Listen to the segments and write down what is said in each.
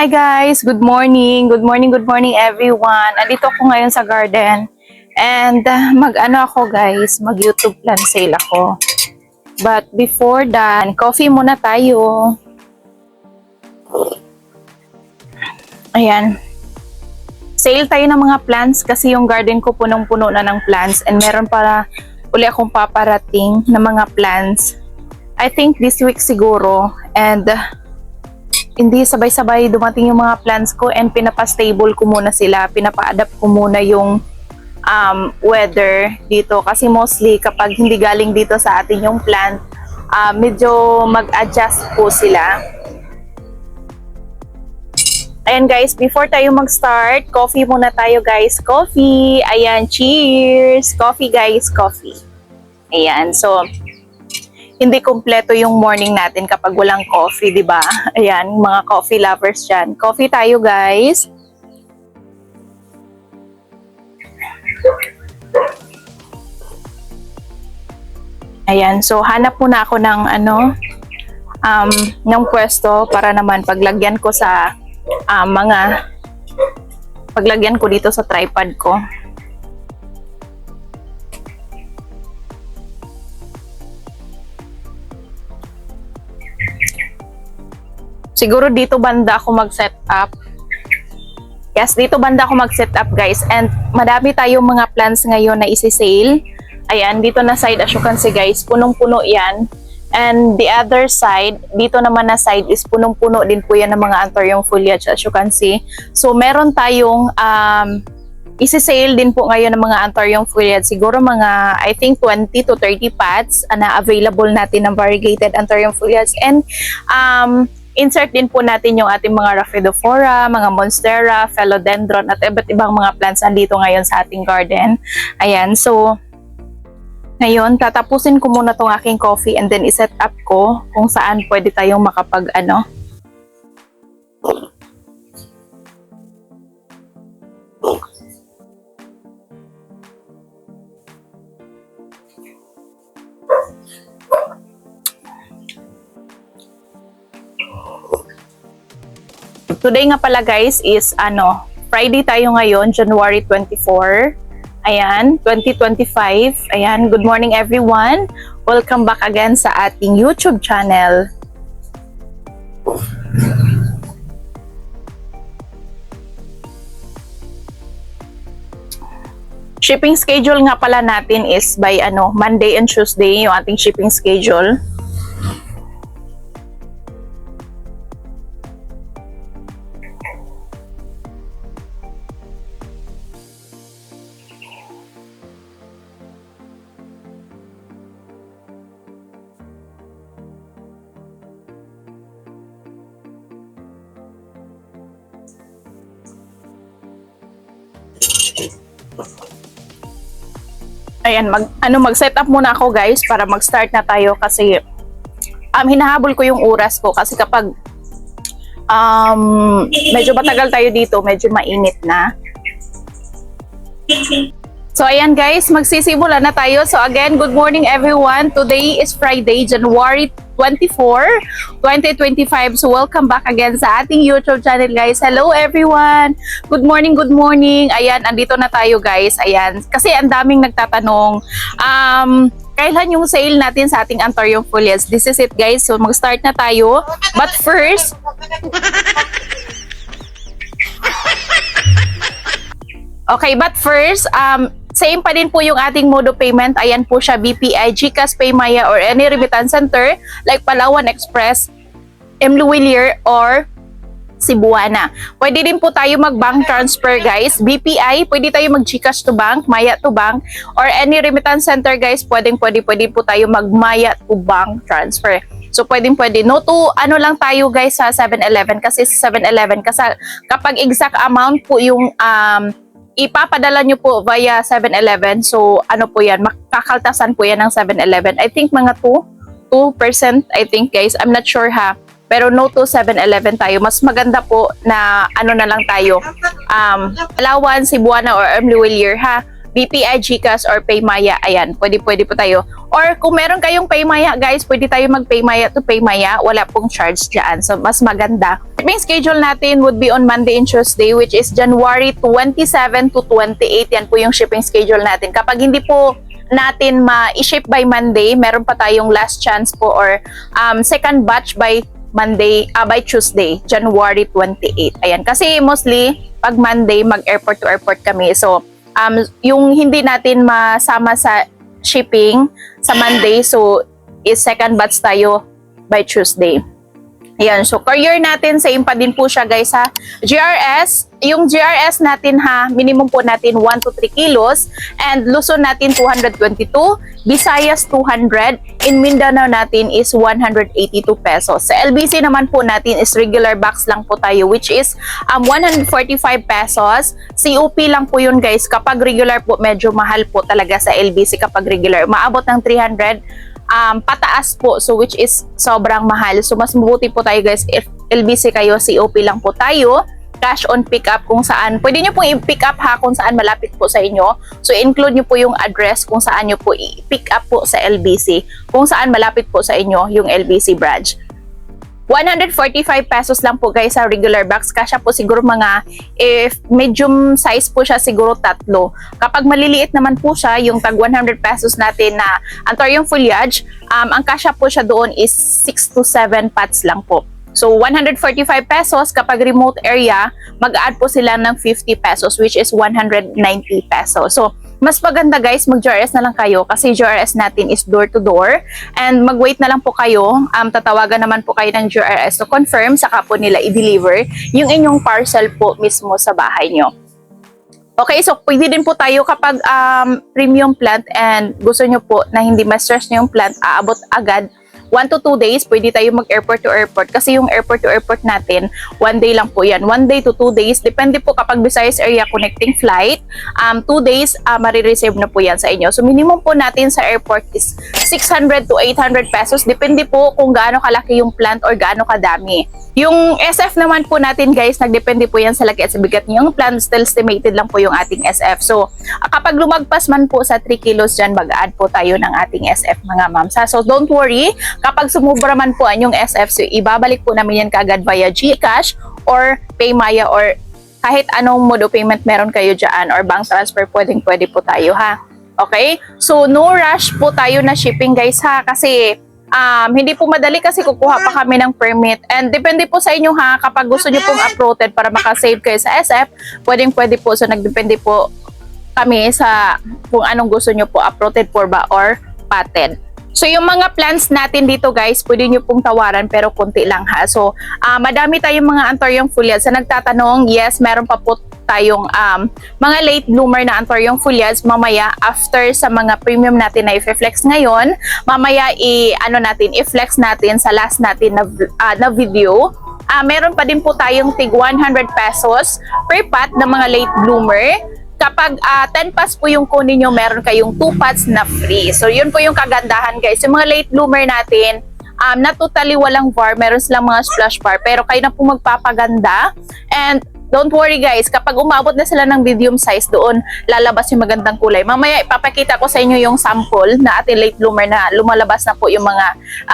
Hi guys, good morning. Good morning, good morning everyone. Andito ako ngayon sa garden. And mag-ano ako guys, mag-YouTube plan sale ako. But before that, coffee muna tayo. Ayan. Sale tayo ng mga plants kasi yung garden ko punong-puno na ng plants and meron para uli akong paparating na mga plants. I think this week siguro, and hindi sabay-sabay dumating yung mga plants ko and pinapa-stable ko muna sila, pinapa-adapt ko muna yung weather dito kasi mostly kapag hindi galing dito sa atin yung plant, medyo mag-adjust po sila. Ayan guys, before tayo mag-start, coffee muna tayo guys. Coffee! Ayan, cheers! Coffee guys, coffee. Ayan, so hindi kumpleto yung morning natin kapag walang coffee, di ba? Ayan, mga coffee lovers dyan. Coffee tayo, guys. Ayan, so hanap muna ako ng ng pwesto para naman paglagyan ko sa paglagyan ko dito sa tripod ko. Siguro dito banda ako mag-set up. Yes, dito banda ako mag-set up guys. And madami tayong mga plants ngayon na isi-sale. Ayan, dito na side as you can see guys, punong-puno yan. And the other side, dito naman na side is punong-puno din po yan ng mga anthurium foliage as you can see. So meron tayong isi-sale din po ngayon ng mga anthurium foliage. Siguro mga I think 20 to 30 pots na available natin ng variegated anthurium foliage. And insert din po natin yung ating mga Rhaphidophora, mga Monstera, Philodendron at iba't ibang mga plants andito ngayon sa ating garden. Ayan, so ngayon tatapusin ko muna tong aking coffee and then iset up ko kung saan pwede tayong makapag Today nga pala guys is Friday tayo ngayon, January 24. Ayan, 2025. Ayan, good morning everyone. Welcome back again sa ating YouTube channel. Shipping schedule nga pala natin is by Monday and Tuesday yung ating shipping schedule. Ayan, mag-set up muna ako guys para mag-start na tayo kasi hinahabol ko yung oras ko kasi kapag medyo matagal tayo dito, medyo mainit na. So ayan guys, magsisimula na tayo. So again, good morning everyone. Today is Friday, January 24, 2025. So welcome back again sa ating YouTube channel guys. Hello everyone. Good morning, good morning. Ayan, andito na tayo guys. Ayan, kasi ang daming nagtatanong kailan yung sale natin sa ating anthurium foliage. This is it guys. So mag-start na tayo. But first, same pa din po yung ating mode of payment. Ayan po siya, BPI, GCash, PayMaya, or any remittance center like Palawan Express, Mluwilier, or Cebuana. Pwede din po tayo mag-bank transfer guys. BPI, pwede tayo mag-GCash to bank, Maya to bank, or any remittance center guys, pwede po tayo mag-Maya to bank transfer. So pwede. No to lang tayo guys sa 7-Eleven kasi sa 7-Eleven kasi kapag exact amount po yung ipapadala nyo po via 7-Eleven. So, po yan, makakaltasan po yan ng 7-Eleven. I think mga 2% I think guys. I'm not sure ha. Pero no to 7-Eleven tayo. Mas maganda po na na lang tayo. Palawan, Cebuana, or Mluwilier ha. BPI, GCash, or Paymaya. Ayan, pwede po tayo. Or kung meron kayong Paymaya guys, pwede tayo mag-Paymaya to Paymaya. Wala pong charge dyan. So, mas maganda. Shipping schedule natin would be on Monday and Tuesday, which is January 27 to 28. Yan po yung shipping schedule natin. Kapag hindi po natin ma-ship by Monday, meron pa tayong last chance po or second batch by by Tuesday, January 28. Ayan, kasi mostly pag Monday mag-airport to airport kami. So, yung hindi natin masama sa shipping sa Monday, so is second batch tayo by Tuesday. Ayan, so courier natin, same pa din po siya guys ha. GRS, yung GRS natin ha, minimum po natin 1 to 3 kilos. And Luzon natin 222, Visayas 200, in Mindanao natin is 182 pesos. Sa LBC naman po natin is regular box lang po tayo, which is 145 pesos. COP lang po yun guys. Kapag regular po, medyo mahal po talaga sa LBC kapag regular. Maabot ng 300 pataas po, so which is sobrang mahal. So mas mabuti po tayo guys if LBC kayo, COP lang po tayo, cash on pick up kung saan pwede nyo pong i-pick up ha, kung saan malapit po sa inyo. So include nyo po yung address kung saan nyo po i-pick up po sa LBC, kung saan malapit po sa inyo yung LBC branch. 145 pesos lang po guys sa regular box. Kasya po siguro mga, if medium size po siya, siguro 3. Kapag maliliit naman po siya, yung tag 100 pesos natin na Antorium foliage, ang kasya po siya doon is 6 to 7 pots lang po. So 145 pesos. Kapag remote area, mag-add po sila ng 50 pesos, which is 190 pesos. So mas maganda guys, mag-GRS na lang kayo kasi GRS natin is door to door, and mag-wait na lang po kayo. Tatawagan naman po kayo ng GRS to confirm, saka po nila i-deliver yung inyong parcel po mismo sa bahay nyo. Okay, so pwede din po tayo kapag premium plant and gusto nyo po na hindi ma-stress nyo yung plant, aabot agad 1 to 2 days, pwede tayo mag-airport to airport. Kasi yung airport to airport natin, 1 day lang po yan. 1 day to 2 days. Depende po kapag Visayas area connecting flight, 2 days, marireceive na po yan sa inyo. So minimum po natin sa airport is 600 to 800 pesos. Depende po kung gaano kalaki yung plant or gaano kadami. Yung SF naman po natin guys, nagdepende po yan sa laki at sa bigat niyo. Yung plant still estimated lang po yung ating SF. So kapag lumagpas man po sa 3 kilos dyan, mag-add po tayo ng ating SF mga ma'am. So don't worry, kapag sumubra man po ang yung SF, so ibabalik po namin yan kaagad via GCash or Paymaya or kahit anong mode of payment meron kayo dyan or bank transfer, pwede po tayo ha. Okay? So no rush po tayo na shipping guys ha, kasi hindi po madali kasi kukuha pa kami ng permit, and depende po sa inyo ha, kapag gusto nyo pong uprooted para makasave kayo sa SF, pwede po. So nagdepende po kami sa kung anong gusto nyo po, uprooted for ba or patent. So yung mga plants natin dito guys, pwede nyo pong tawaran pero konti lang ha. So madami tayong mga Antorium foliage. Sa nagtatanong, yes, meron pa po tayong mga late bloomer na Antorium foliage. Mamaya after sa mga premium natin na i-flex ngayon, mamaya i-flex natin sa last natin na video. Meron pa din po tayong tig 100 pesos per pot na mga late bloomer. Kapag 10 pots po yung kunin nyo, meron kayong 2 pots na free. So yun po yung kagandahan guys. Yung mga late bloomer natin, na totally walang VAR, meron silang mga splash bar, pero kayo na po magpapaganda. And don't worry guys, kapag umabot na sila ng medium size, doon lalabas yung magandang kulay. Mamaya ipapakita ko sa inyo yung sample na ating late bloomer na lumalabas na po yung mga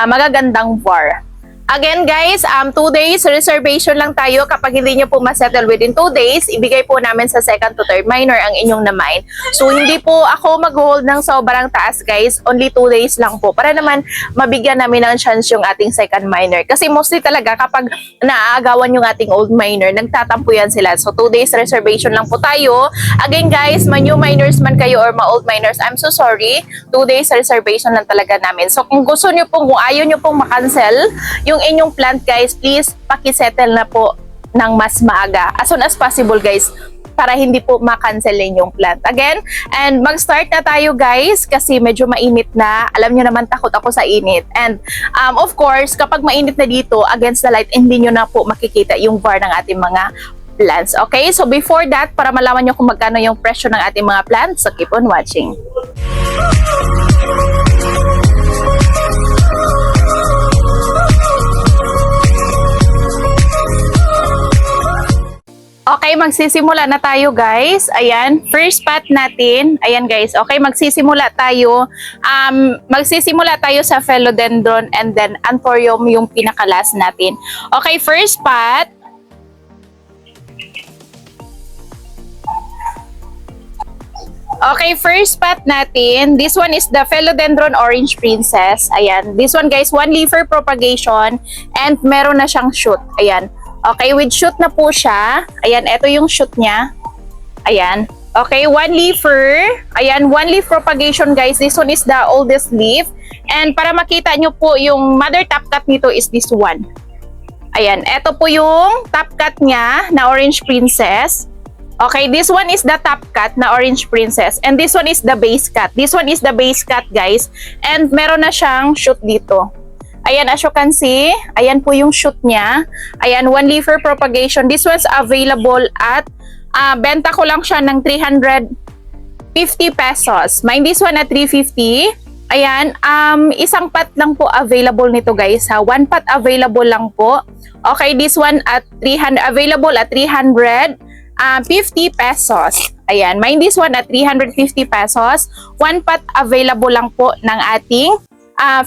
magagandang VAR. Again guys, 2 days reservation lang tayo. Kapag hindi nyo po masettle within 2 days, ibigay po namin sa second to third minor ang inyong na-mine. So hindi po ako mag-hold ng sobrang taas guys, only 2 days lang po para naman mabigyan namin ng chance yung ating second minor. Kasi mostly talaga kapag naaagawan yung ating old minor, nagtatampo yan sila. So 2 days reservation lang po tayo. Again guys, ma-new minors man kayo or ma-old minors, I'm so sorry, 2 days reservation lang talaga namin. So kung gusto nyo pong, kung ayaw nyo pong makancel yung inyong plant guys, please pakisettle na po ng mas maaga, as soon as possible guys, para hindi po makancelin yung plant. Again, and mag-start na tayo guys kasi medyo mainit na. Alam nyo naman, takot ako sa init. And of course, kapag mainit na dito against the light, hindi nyo na po makikita yung VAR ng ating mga plants. Okay, so before that, para malaman nyo kung magkano yung presyo ng ating mga plants, so keep on watching. Okay, magsisimula na tayo guys. Ayan, first part natin. Ayan guys, okay, magsisimula tayo. Magsisimula tayo sa philodendron and then anthurium yung pinakalas natin. Okay, first part. Okay, first spot natin, this one is the Philodendron Orange Princess. Ayan, this one guys, 1 leafer propagation and meron na siyang shoot. Ayan, okay, with shoot na po siya. Ayan, ito yung shoot niya. Ayan, okay, 1 leafer. Ayan, 1 leaf propagation guys. This one is the oldest leaf. And para makita nyo po, yung mother top cut nito is this one. Ayan, ito po yung top cut niya na Orange Princess. Okay, this one is the top cut na Orange Princess. And this one is the base cut. This one is the base cut, guys. And meron na siyang shoot dito. Ayan, as you can see, ayan po yung shoot niya. Ayan, 1 leafer propagation. This one's available at, benta ko lang siya ng 350 pesos. Mind this one at 350. Ayan, isang pot lang po available nito, guys. Ha? 1 pot available lang po. Okay, this one at 300, available at 350 pesos. Ayan, mind this one at 350 pesos. 1 pot available lang po ng ating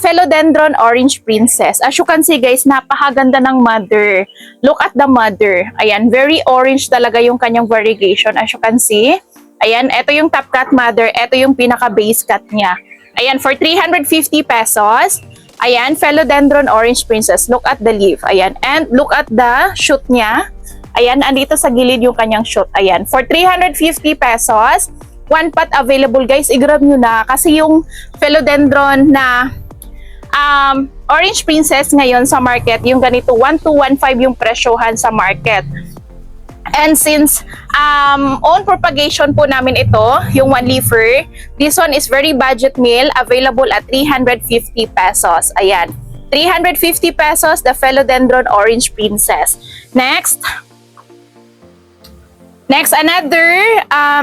Philodendron Orange Princess. As you can see guys, napakaganda ng mother. Look at the mother. Ayan, very orange talaga yung kanyang variegation. As you can see. Ayan, ito yung top cut mother. Ito yung pinaka base cut niya. Ayan, for 350 pesos. Ayan, Philodendron Orange Princess. Look at the leaf. Ayan, and look at the shoot niya. Ayan, andito sa gilid yung kanyang shoot. Ayan, for 350 pesos, 1 pot available guys. I-grab nyo na kasi yung Philodendron na Orange Princess ngayon sa market, yung ganito 1,215 yung presyohan sa market. And since own propagation po namin ito, yung 1 leafer, this one is very budget meal, available at 350 pesos. Ayan, 350 pesos, the Philodendron Orange Princess. Next, another,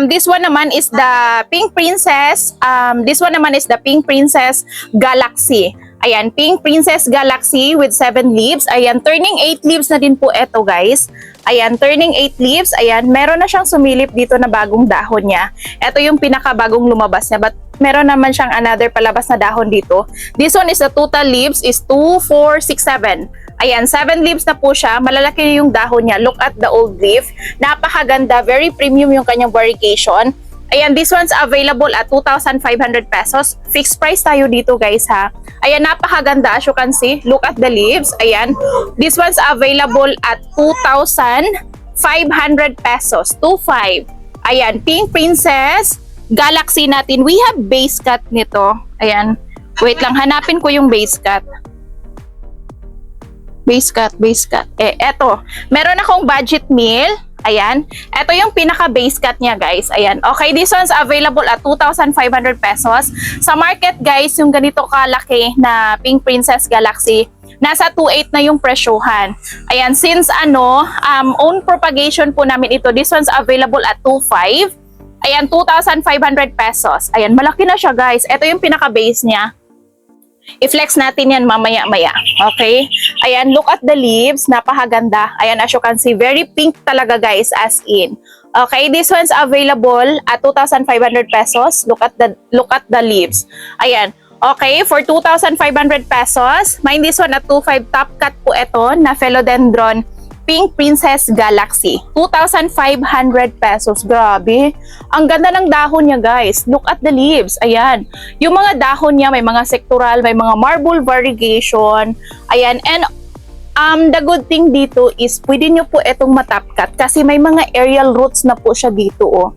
this one naman is the Pink Princess. This one naman is the Pink Princess Galaxy. Ayan, Pink Princess Galaxy with 7 leaves. Ayan, turning 8 leaves na din po ito guys. Ayan, turning 8 leaves. Ayan, meron na siyang sumilip dito na bagong dahon niya. Ito yung pinakabagong lumabas niya. But meron naman siyang another palabas na dahon dito. This one is the total leaves is 2, 4, 6, 7. Ayan, 7 leaves na po siya. Malalaki yung dahon niya. Look at the old leaf. Napakaganda. Very premium yung kanyang variegation. Ayan, this one's available at 2,500 pesos. Fixed price tayo dito guys ha. Ayan, napakaganda as you can see. Look at the leaves. Ayan, this one's available at 2,500 pesos. 2,500. Ayan, Pink Princess Galaxy natin. We have base cut nito. Ayan, wait lang. Hanapin ko yung base cut. Base cut. Eto. Meron akong budget meal. Ayan. Ito yung pinaka-base cut niya, guys. Ayan. Okay, this one's available at 2,500 pesos. Sa market, guys, yung ganito kalaki na Pink Princess Galaxy, nasa 2,800 na yung presyohan. Ayan, since own propagation po namin ito, this one's available at 2,500. Ayan, 2,500 pesos. Ayan, malaki na siya, guys. Ito yung pinaka-base niya. I-flex natin yan mamaya-maya. Okay? Ayan, look at the leaves. Napakaganda. Ayan, as you can see, very pink talaga guys, as in. Okay, this one's available at 2,500 pesos. Look at the leaves. Ayan. Okay, for 2,500 pesos, mind this one at 2,500 top cut po ito na Philodendron Pink Princess Galaxy. 2,500 pesos. Grabe. Ang ganda ng dahon niya, guys. Look at the leaves. Ayan. Yung mga dahon niya, may mga sectoral, may mga marble variegation. Ayan. And the good thing dito is pwede nyo po itong matapkat kasi may mga aerial roots na po siya dito. Oh.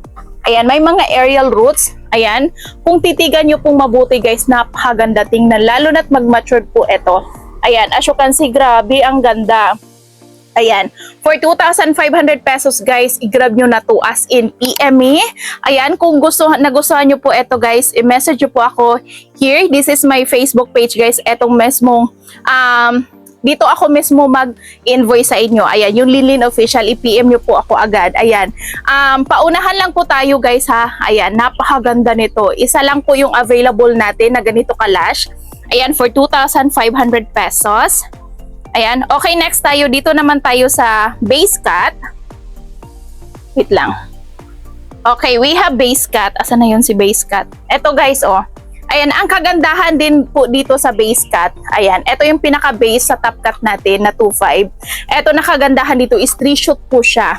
Ayan, may mga aerial roots. Ayan. Kung titigan nyo pong mabuti, guys, napakaganda tingnan. Lalo na't mag-mature po ito. Ayan. As you can see, grabe. Ang ganda. Ayan, for 2,500 pesos guys, i-grab nyo na to as in PM me. Ayan, kung nagustuhan nyo po ito guys, i-message nyo po ako here. This is my Facebook page guys. Etong mesmong, dito ako mismo mag-invoice sa inyo. Ayan, yung Linlin Official, i-PM nyo po ako agad. Ayan, paunahan lang po tayo guys ha. Ayan, napakaganda nito. Isa lang po yung available natin na ganito kalash. Ayan, for 2,500 pesos. Ayan. Okay, next tayo. Dito naman tayo sa base cut. Wait lang. Okay, we have base cut. Asan na yun si base cut? Ito guys, oh. Ayan, ang kagandahan din po dito sa base cut. Ayan, ito yung pinaka-base sa top cut natin na 2.5. Ito na kagandahan dito is 3 shoot po siya.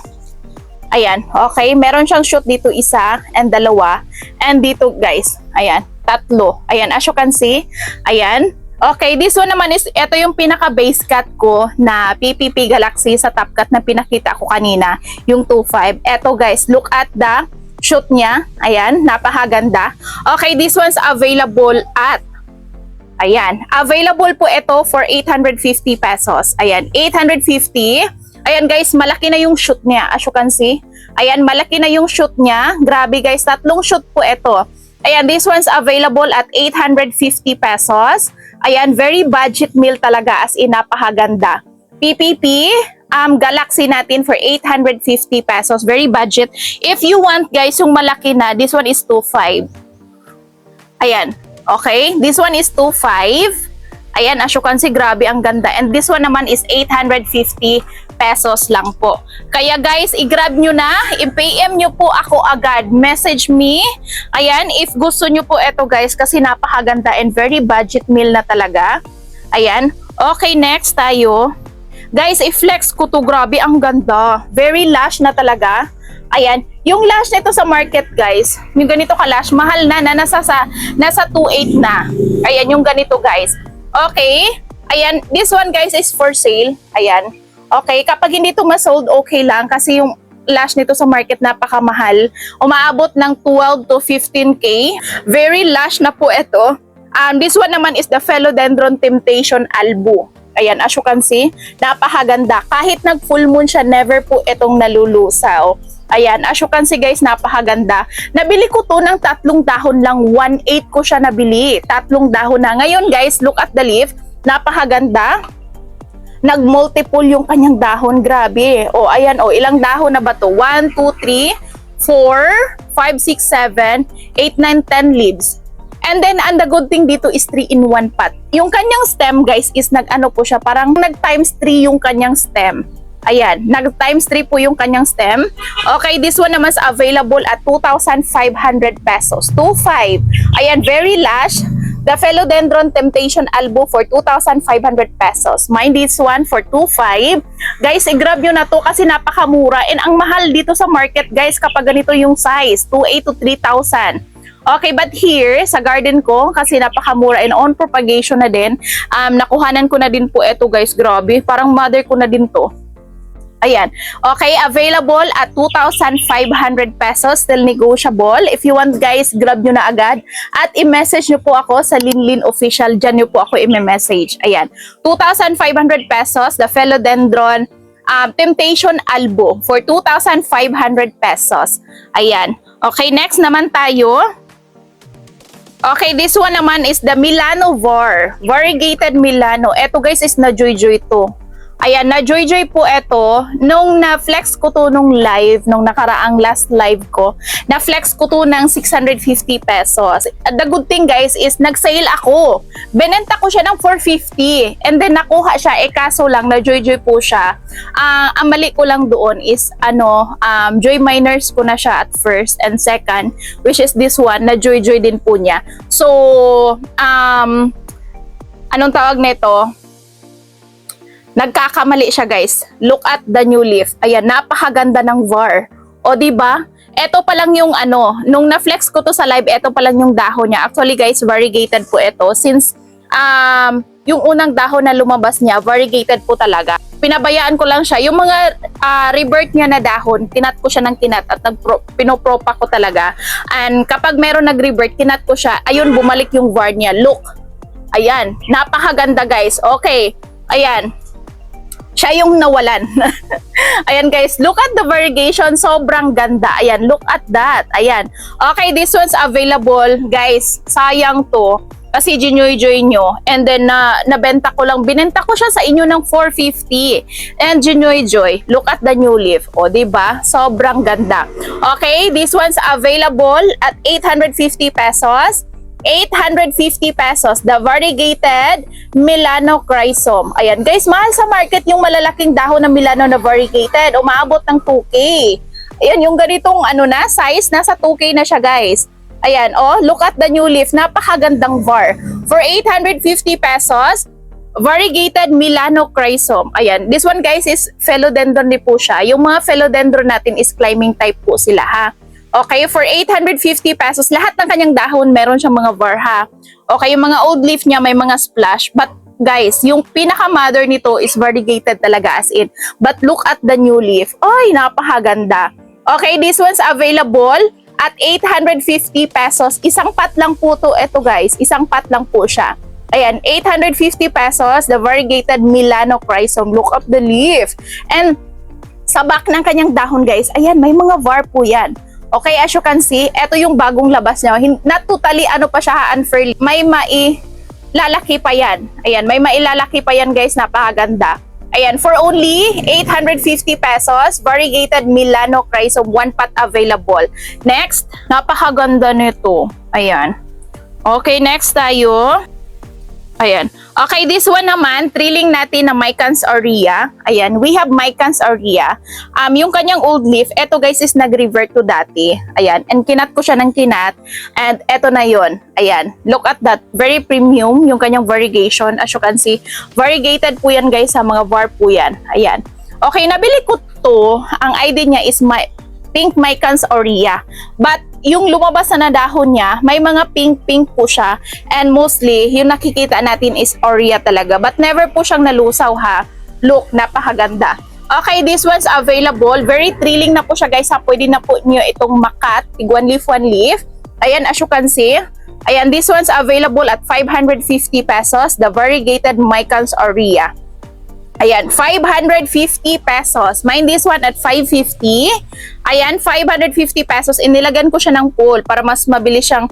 Ayan, okay. Meron siyang shoot dito isa and dalawa. And dito guys, ayan, 3. Ayan, as you can see, ayan. Okay, this one naman is, ito yung pinaka-base cut ko na PPP Galaxy sa top cut na pinakita ko kanina, yung 2.5. Ito guys, look at the shoot niya. Ayan, napakaganda. Okay, this one's available at, ayan, available po ito for 850 pesos. Ayan, 850. Ayan guys, malaki na yung shoot niya, as you can see. Ayan, malaki na yung shoot niya. Grabe guys, 3 shoot po ito. Ayan, this one's available at 850 pesos. Ayan, very budget meal talaga, as in napakaganda. PPP Galaxy natin for 850 pesos. Very budget. If you want guys yung malaki na, this one is 2.5. Ayan, okay. This one is 2.5. Ayan, as you can see, grabe ang ganda. And this one naman is 850 pesos lang po. Kaya guys, i-grab nyo na, i-PM nyo po ako agad. Message me. Ayan, if gusto nyo po ito guys, kasi napakaganda and very budget meal na talaga. Ayan. Okay, next tayo. Guys, i-flex ko to. Grabe, ang ganda. Very lash na talaga. Ayan, yung lash nito sa market guys, yung ganito ka lash, mahal na, nasa 2.8 na. Ayan, yung ganito guys. Okay, ayan, this one guys is for sale. Ayan, okay, kapag hindi ito ma-sold, okay lang kasi yung lash nito sa market napakamahal. Umaabot ng 12 to 15K. Very lash na po ito. This one naman is the Philodendron Temptation Albu. Ayan, as you can see, napakaganda. Kahit nag full moon siya, never po itong nalulusaw. Ayan, as you can see guys, napakaganda. Nabili ko to ng 3 dahon lang. 1.8 ko siya nabili. 3 dahon na. Ngayon guys, look at the leaf. Napakaganda. Nag-multiple yung kanyang dahon. Grabe. O, ayan o. Ilang dahon na ba to? 1, 2, 3, 4, 5, 6, 7, 8, 9, 10 leaves. And then, and the good thing dito is 3-in-1 pot. Yung kanyang stem guys is nag-ano po siya. Parang nag-times 3 yung kanyang stem. Ayan, nag-times 3 po yung kanyang stem. Okay, this one naman is available at 2,500 pesos. 2.5. Ayan, very lash. The Philodendron Temptation Albu for 2,500 pesos. Mind this one for 2.5. Guys, i-grab nyo na to kasi napakamura. And ang mahal dito sa market guys kapag ganito yung size. 2.8 to 3,000. Okay, but here, sa garden ko, kasi napakamura and on propagation na din, nakuhanan ko na din po ito guys. Grabe, parang mother ko na din to. Ayan. Okay, available at 2,500 pesos. Still negotiable. If you want guys, grab nyo na agad. At i-message nyo po ako sa Linlin Official. Diyan nyo po ako i-message. Ayan. 2,500 pesos. The Philodendron Temptation Albu for 2,500 pesos. Ayan. Okay, next naman tayo. Okay, this one naman is the Milano Var. Variegated Milano. Ito guys is na joy-joy to. Ayan, na joy-joy po ito. Nung na-flex ko to nung live, nung nakaraang last live ko, na-flex ko to ng 650 pesos. The good thing guys is nag-sale ako. Benenta ko siya ng 450. And then nakuha siya, kaso lang na joy-joy po siya. Ang mali ko lang doon is joy miners ko na siya at first and second, which is this one, na joy-joy din po niya. So, anong tawag nito? Nagkakamali siya guys. Look at the new leaf. Ayan, napakaganda ng VAR. O diba? Ito pa lang yung nung na-flex ko to sa live, ito pa lang yung dahon niya. Actually guys, variegated po ito. Since yung unang dahon na lumabas niya, variegated po talaga. Pinabayaan ko lang siya. Yung mga rebirth niya na dahon, kinat ko siya ng kinat at pinopropa ko talaga. And kapag meron nag-rebirth, kinat ko siya. Ayun, bumalik yung VAR niya. Look. Ayan, napakaganda guys. Okay. Ayan. Siya yung nawalan. Ayan guys, look at the variegation. Sobrang ganda. Ayan, look at that. Ayan. Okay, this one's available. Guys, sayang to. Kasi ginoy-joy nyo. And then, nabenta ko lang. Binenta ko siya sa inyo ng 450. And ginoy-joy. Look at the new leaf. O, diba? Sobrang ganda. Okay, this one's available at 850 pesos. 850 pesos. The variegated Milano Chrysome. Ayan. Guys, mahal sa market yung malalaking dahon ng Milano na variegated. Umaabot ng 2K. Ayan, yung ganitong ano na, size, nasa 2K na siya guys. Ayan, oh, look at the new leaf. Napakagandang var. For 850 pesos, variegated Milano Chrysome. Ayan, this one guys is philodendron din po siya. Yung mga philodendron natin is climbing type po sila ha. Okay, for 850 pesos, lahat ng kanyang dahon meron siyang mga var ha. Okay, yung mga old leaf niya may mga splash, but guys, yung pinaka-mother nito is variegated talaga as in. But look at the new leaf. Ay, napakaganda. Okay, this one's available at 850 pesos. Isang pot lang po to. Ito guys, isang pot lang po siya. Ayan, 850 pesos, the variegated Milano Chrysome. Look up the leaf. And sa back ng kanyang dahon guys, ayan, may mga var po yan. Okay, as you can see, ito yung bagong labas niya. Not totally ano pa siya, unfairly. May lalaki pa yan. Ayan, may mailalaki pa yan guys, napakaganda. Ayan, for only 850 pesos, variegated Milano Chrysome, one pot available. Next, napakaganda nito. Ayan. Okay, next tayo. Ayan. Okay, this one naman, trilling natin na Mycans aurea. Ayan, we have Mycans aurea. Yung kanyang old leaf, eto guys is nag-revert to dati. Ayan, and kinat ko siya ng kinat. And eto na yon. Ayan, look at that. Very premium yung kanyang variegation. As you can see, variegated po yan guys, sa mga var po yan. Ayan. Okay, nabili ko to. Ang ID niya is Pink Mycans aurea. But yung lumabas na dahon niya, may mga pink-pink po siya. And mostly, yung nakikita natin is aurea talaga. But never po siyang nalusaw ha. Look, napakaganda. Okay, this one's available. Very thrilling na po siya guys. Pwede na po nyo itong makat. Tig one leaf. Ayan, as you can see. Ayan, this one's available at 550 pesos. The variegated Mycans aurea. Ayan, 550 pesos. Mind this one at 550. Ayan, 550 pesos. Inilagan ko siya ng pool para mas mabilis siyang,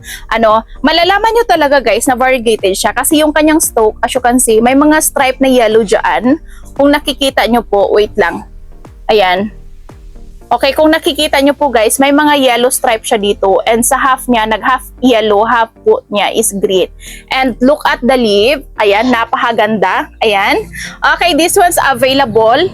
malalaman nyo talaga guys na variegated siya. Kasi yung kanyang stalk, as you can see, may mga stripe na yellow dyan. Kung nakikita nyo po, wait lang. Ayan. Okay, kung nakikita nyo po guys, may mga yellow stripe siya dito. And sa half niya, nag-half yellow, half po niya is green. And look at the leaf. Ayan, napakaganda. Ayan. Okay, this one's available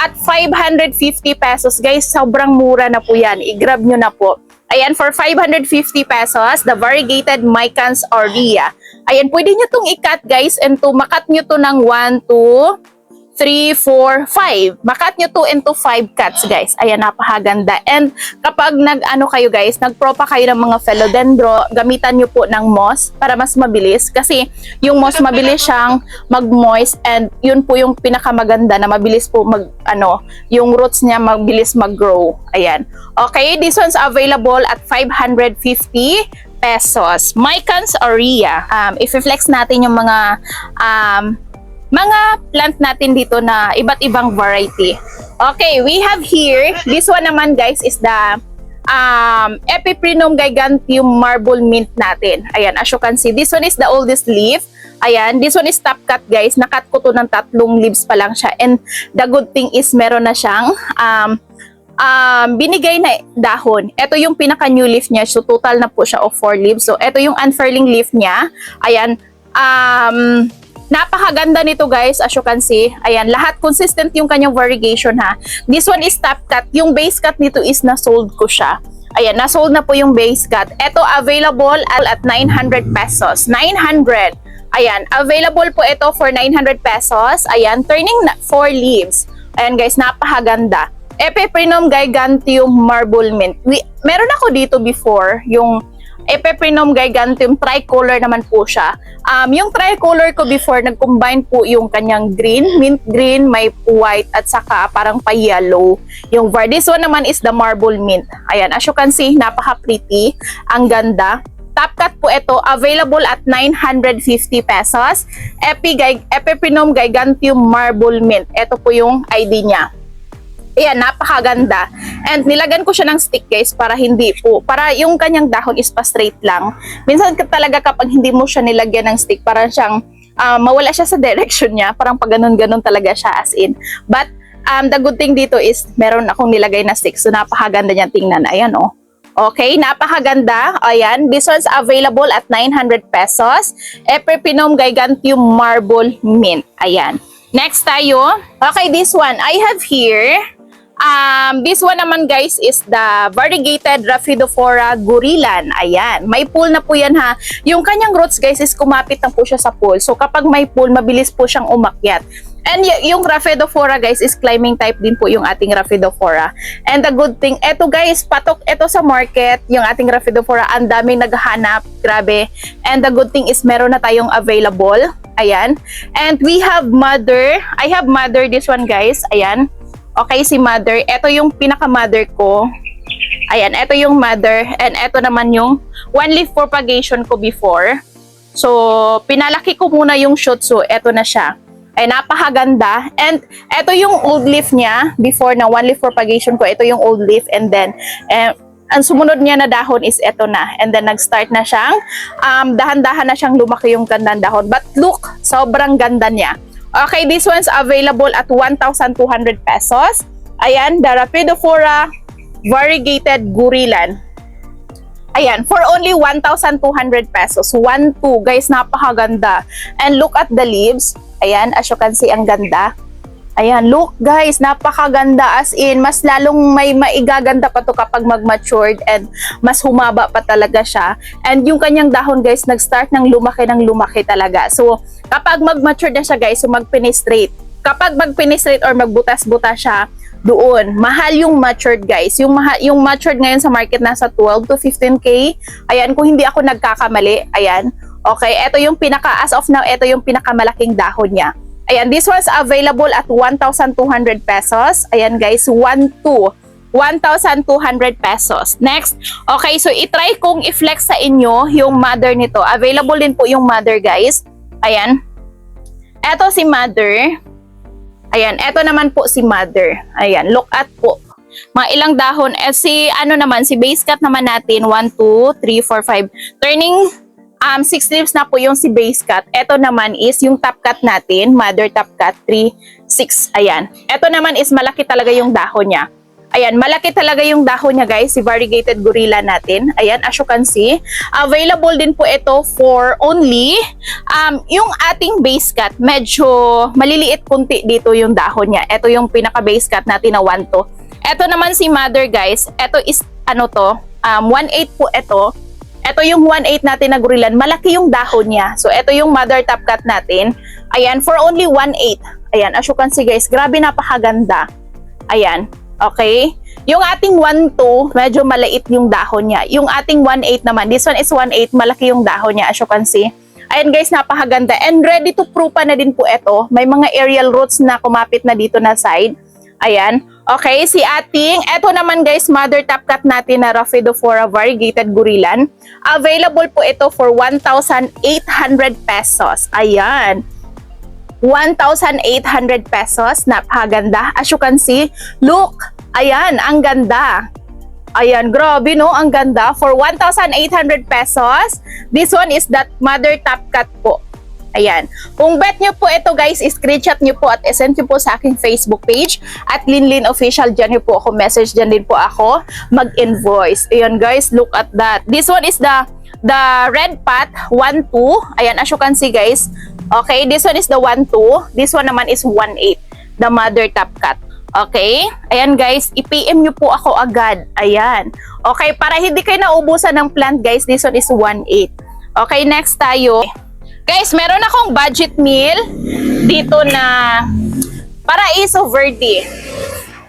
at 550 pesos. Guys, sobrang mura na po yan. I-grab nyo na po. Ayan, for 550 pesos, the variegated Mycans aurea. Ayan, pwede nyo tong i-cut guys and makat nyo to ng 1, 2, 3, 4, 5. Makat nyo 2 into 5 cuts guys. Ayan, napakaganda. And kapag kayo guys, nagpropa kayo ng mga philodendro, gamitan nyo po ng moss para mas mabilis. Kasi yung moss mabilis siyang mag-moist and yun po yung pinakamaganda na mabilis po yung roots niya mabilis mag-grow. Ayan. Okay, this one's available at 550 pesos. Mycans aurea. I-flex natin yung mga plant natin dito na iba't ibang variety. Okay, we have here, this one naman guys is the Epiprinum giganteum marble mint natin. Ayan, as you can see, this one is the oldest leaf. Ayan, this one is top cut guys. Nakat ko to ng 3 leaves pa lang siya. And the good thing is meron na siyang binigay na dahon. Ito yung pinaka new leaf niya. So total na po siya of 4 leaves. So ito yung unfurling leaf niya. Ayan, napakaganda nito guys, as you can see. Ayan, lahat consistent yung kanyang variegation ha. This one is top cut. Yung base cut nito is na-sold ko siya. Ayan, na-sold na po yung base cut. Ito available at 900 pesos. 900. Ayan, available po ito for 900 pesos. Ayan, turning 4 leaves. Ayan guys, napakaganda. Epiprinum giganteum marble mint. Meron ako dito before, yung Epiprinum giganteum tricolor naman po siya. Yung tricolor ko before, nag-combine po yung kanyang green, mint green, may white at saka parang pa-yellow. Yung this one naman is the marble mint. Ayan, as you can see, napaka-pretty. Ang ganda. Top cut po ito, available at 950 pesos. Epiprinum giganteum marble mint. Ito po yung ID niya. Ayan, napakaganda. And nilagan ko siya ng stick guys para yung kanyang dahon is pa straight lang. Minsan talaga kapag hindi mo siya nilagyan ng stick, parang siyang mawala siya sa direction niya. Parang pag ganun-ganun talaga siya as in. But the good thing dito is meron akong nilagay na stick. So napakaganda niya tingnan. Ayan oh. Okay, napakaganda. Ayan, this one's available at 900 pesos. Epiprinum giganteum marble mint. Ayan. Next tayo. Okay, this one. I have here This one naman guys is the variegated Rhaphidophora gurilan. Ayan, may pool na po yan ha. Yung kanyang roots guys is kumapit na po siya sa pool. So kapag may pool, mabilis po siyang umakyat. And yung Rhaphidophora guys is climbing type din po yung ating Rhaphidophora. And the good thing, eto guys, patok eto sa market, yung ating Rhaphidophora, ang daming naghahanap, grabe. And the good thing is meron na tayong available. Ayan. And we have mother. I have mother this one guys. Ayan. Okay, si mother. Ito yung pinaka-mother ko. Ayan, ito yung mother. And ito naman yung one leaf propagation ko before. So, pinalaki ko muna yung shoot. So, ito na siya. Ay, napakaganda. And ito yung old leaf niya. Before na one leaf propagation ko, ito yung old leaf. And then, ang sumunod niya na dahon is ito na. And then, nag-start na siyang, dahan-dahan na siyang lumaki yung gandang dahon. But look, sobrang ganda niya. Okay, this one's available at 1,200 pesos. Ayan, the Rhaphidophora variegated gurilan. Ayan, for only 1,200 pesos. 1, 2. Guys, napakaganda. And look at the leaves. Ayan, as you can see, ang ganda. Ayan, look guys, napakaganda. As in, mas lalong may maigaganda pa to kapag mag-matured and mas humaba pa talaga siya. And yung kanyang dahon guys, nag-start ng lumaki talaga. So, kapag mag-mature na siya guys, so mag-penetrate. Kapag mag-penetrate or magbutas-butas siya, doon, mahal yung matured guys. Yung matured ngayon sa market nasa 12 to 15K. Ayan, kung hindi ako nagkakamali. Ayan. Okay, ito yung as of now, ito yung pinakamalaking dahon niya. Ayan, this was available at 1,200 pesos. Ayan guys, 1,200 pesos. Next, okay, so itry kong i-flex sa inyo yung mother nito. Available din po yung mother guys. Ayan. Ito si mother. Ayan, ito naman po si mother. Ayan, look at po. Mga ilang dahon. Si base cut naman natin, 1, 2, 3, 4, 5. Turning 6 leaves na po yung si base cut. Ito naman is yung top cut natin, mother top cut, 3, 6. Ayan. Ito naman is malaki talaga yung dahon niya. Ayan, malaki talaga yung dahon niya guys, si variegated gorilla natin. Ayan, as you can see. Available din po ito for only, yung ating base cut, medyo maliliit kunti dito yung dahon niya. Ito yung pinaka-base cut natin na 1 to. Ito naman si mother guys, ito is 1/8 po ito. Ito yung 1/8 natin na gorilan, malaki yung dahon niya. So, ito yung mother top cut natin. Ayan, for only 1/8. Ayan, as you can see guys, grabe napakaganda. Ayan, okay. Yung ating 1/2, medyo maliit yung dahon niya. Yung ating 1/8 naman, this one is 1/8, malaki yung dahon niya, as you can see. Ayan guys, napakaganda. And ready to prupa na din po ito. May mga aerial roots na kumapit na dito na side. Ayan. Okay, si ating, eto naman guys, mother top cut natin na Rhaphidophora variegated gorilan. Available po ito for 1,800 pesos. Ayan. 1,800 pesos. Napakaganda. As you can see, look. Ayan, ang ganda. Ayan, grabe no, ang ganda. For 1,800 pesos, this one is that mother top cut po. Ayan. Kung bet nyo po ito guys, screenshot nyo po at send nyo po sa aking Facebook page at Linlin Official. Dyan nyo po ako message. Dyan din po ako mag-invoice. Ayan guys, look at that. This one is the red pot 1, 2. Ayan, as you can see guys. Okay, this one is the 1, 2. This one naman is 1/8. The mother top cut. Okay? Ayan guys, i-PM nyo po ako agad. Ayan. Okay, para hindi kayo naubusan ng plant guys, this one is 1/8. Okay, next tayo. Guys, meron akong budget meal dito na Paraiso Verde.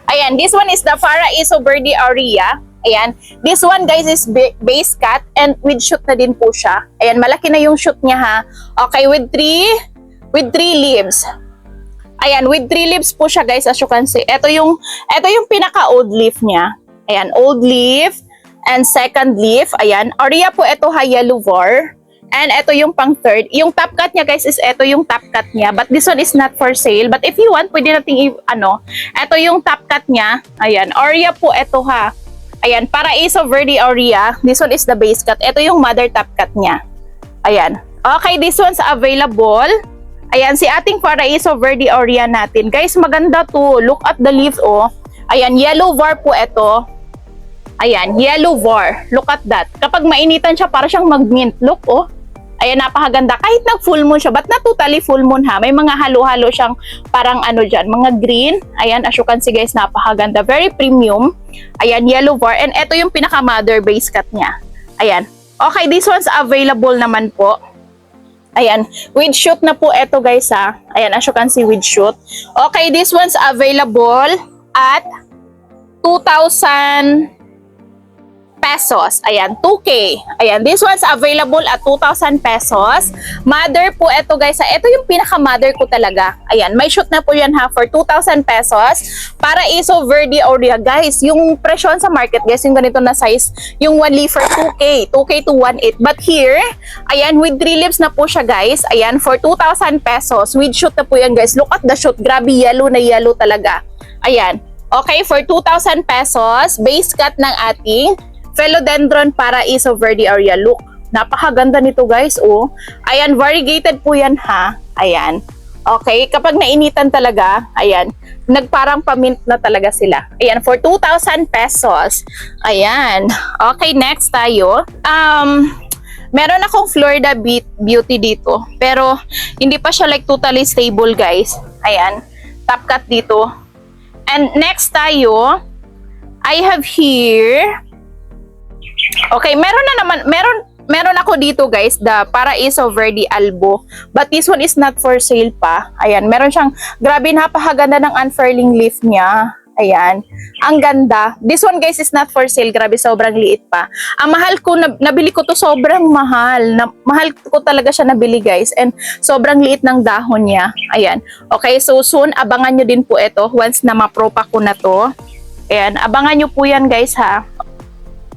Ayan, this one is the Paraiso Verde Aurea. Ayan, this one guys is base cut and with shoot na din po siya. Ayan, malaki na yung shoot niya ha. Okay, with three leaves. Ayan, with 3 leaves po siya guys, as you can see. Ito yung pinaka-old leaf niya. Ayan, old leaf and second leaf. Ayan, Aurea po ito ha, yellow var. And ito yung pang third. Yung top cut niya guys is ito yung top cut niya. But this one is not for sale. But if you want, pwede nating ito yung top cut niya. Ayan, Aurea po ito ha. Ayan, Paraiso Verde Aurea. This one is the base cut. Ito yung mother top cut niya. Ayan. Okay, this one's available. Ayan, si ating Paraiso Verde Aurea natin. Guys, maganda to. Look at the leaves, oh. Ayan, yellow var po ito. Ayan, yellow var. Look at that. Kapag mainitan siya, para siyang mag-mint. Look, oh. Ayan, napakaganda. Kahit nag-full moon siya, but not totally full moon ha. May mga halo-halo siyang parang ano dyan, mga green. Ayan, as you can see guys, napakaganda. Very premium. Ayan, yellow var. And ito yung pinaka-mother base cut niya. Ayan. Okay, this one's available naman po. Ayan, with shoot na po ito guys ha. Ayan, as you can see, with shoot. Okay, this one's available at 2,000 pesos. Ayan, 2K. Ayan, this one's available at 2,000 pesos. Mother po ito guys. Ito yung pinaka-mother ko talaga. Ayan, may shoot na po yan ha for 2,000 pesos. Para Iso Verde Aurea guys. Yung presyon sa market guys, yung ganito na size, yung 1 leaf for 2K. 2K to 1.8. But here, ayan, with 3 leaves na po siya guys. Ayan, for 2,000 pesos. With shoot na po yan guys. Look at the shoot. Grabe, yellow na yellow talaga. Ayan. Okay, for 2,000 pesos, base cut ng ating Philodendron para Iso Verde Aurea. Look, napakaganda nito guys, oh. Ayan, variegated po yan ha. Ayan. Okay, kapag nainitan talaga, ayan, nagparang pamint na talaga sila. Ayan, for 2,000 pesos. Ayan. Okay, next tayo. Meron akong Florida Beauty dito, pero hindi pa siya like totally stable guys. Ayan, top cut dito. And next tayo, I have here, okay, meron ako dito guys, the para Iso Verde Albo. But this one is not for sale pa. Ayan, meron siyang, grabe, napakaganda ng unfurling leaf niya. Ayan, ang ganda. This one guys is not for sale. Grabe, sobrang liit pa. Ang mahal ko, nabili ko to sobrang mahal. Mahal ko talaga siya nabili guys. And sobrang liit ng dahon niya. Ayan. Okay, so soon, abangan nyo din po ito. Once na mapropa ko na to. Ayan, abangan nyo po yan guys ha.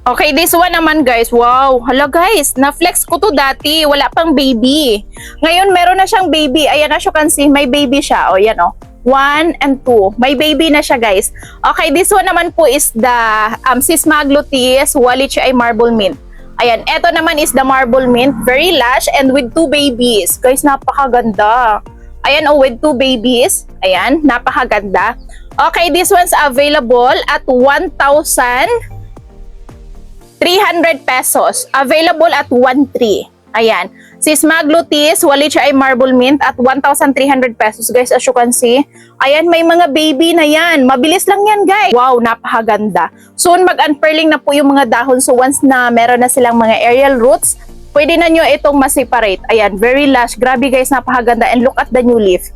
Okay, this one naman guys. Wow, hala guys, na-flex ko to dati. Wala pang baby. Ngayon, meron na siyang baby. Ayan, as you can see, may baby siya. O, yan o. 1 and 2. May baby na siya guys. Okay, this one naman po is the Cismagluteus Wallichii Marble Mint. Ayan, eto naman is the Marble Mint. Very lush and with 2 babies. Guys, napakaganda. Ayan, oh, with 2 babies. Ayan, napakaganda. Okay, this one's available at 1,300 pesos. Available at 1,300. Ayan. Cismagluteus Wallichii Marble Mint at 1,300 pesos guys, as you can see. Ayan, may mga baby na yan. Mabilis lang yan guys. Wow, napakaganda. Soon mag-unfurling na po yung mga dahon. So once na meron na silang mga aerial roots, pwede na nyo itong ma-separate. Ayan, very lush. Grabe guys, napakaganda. And look at the new leaf.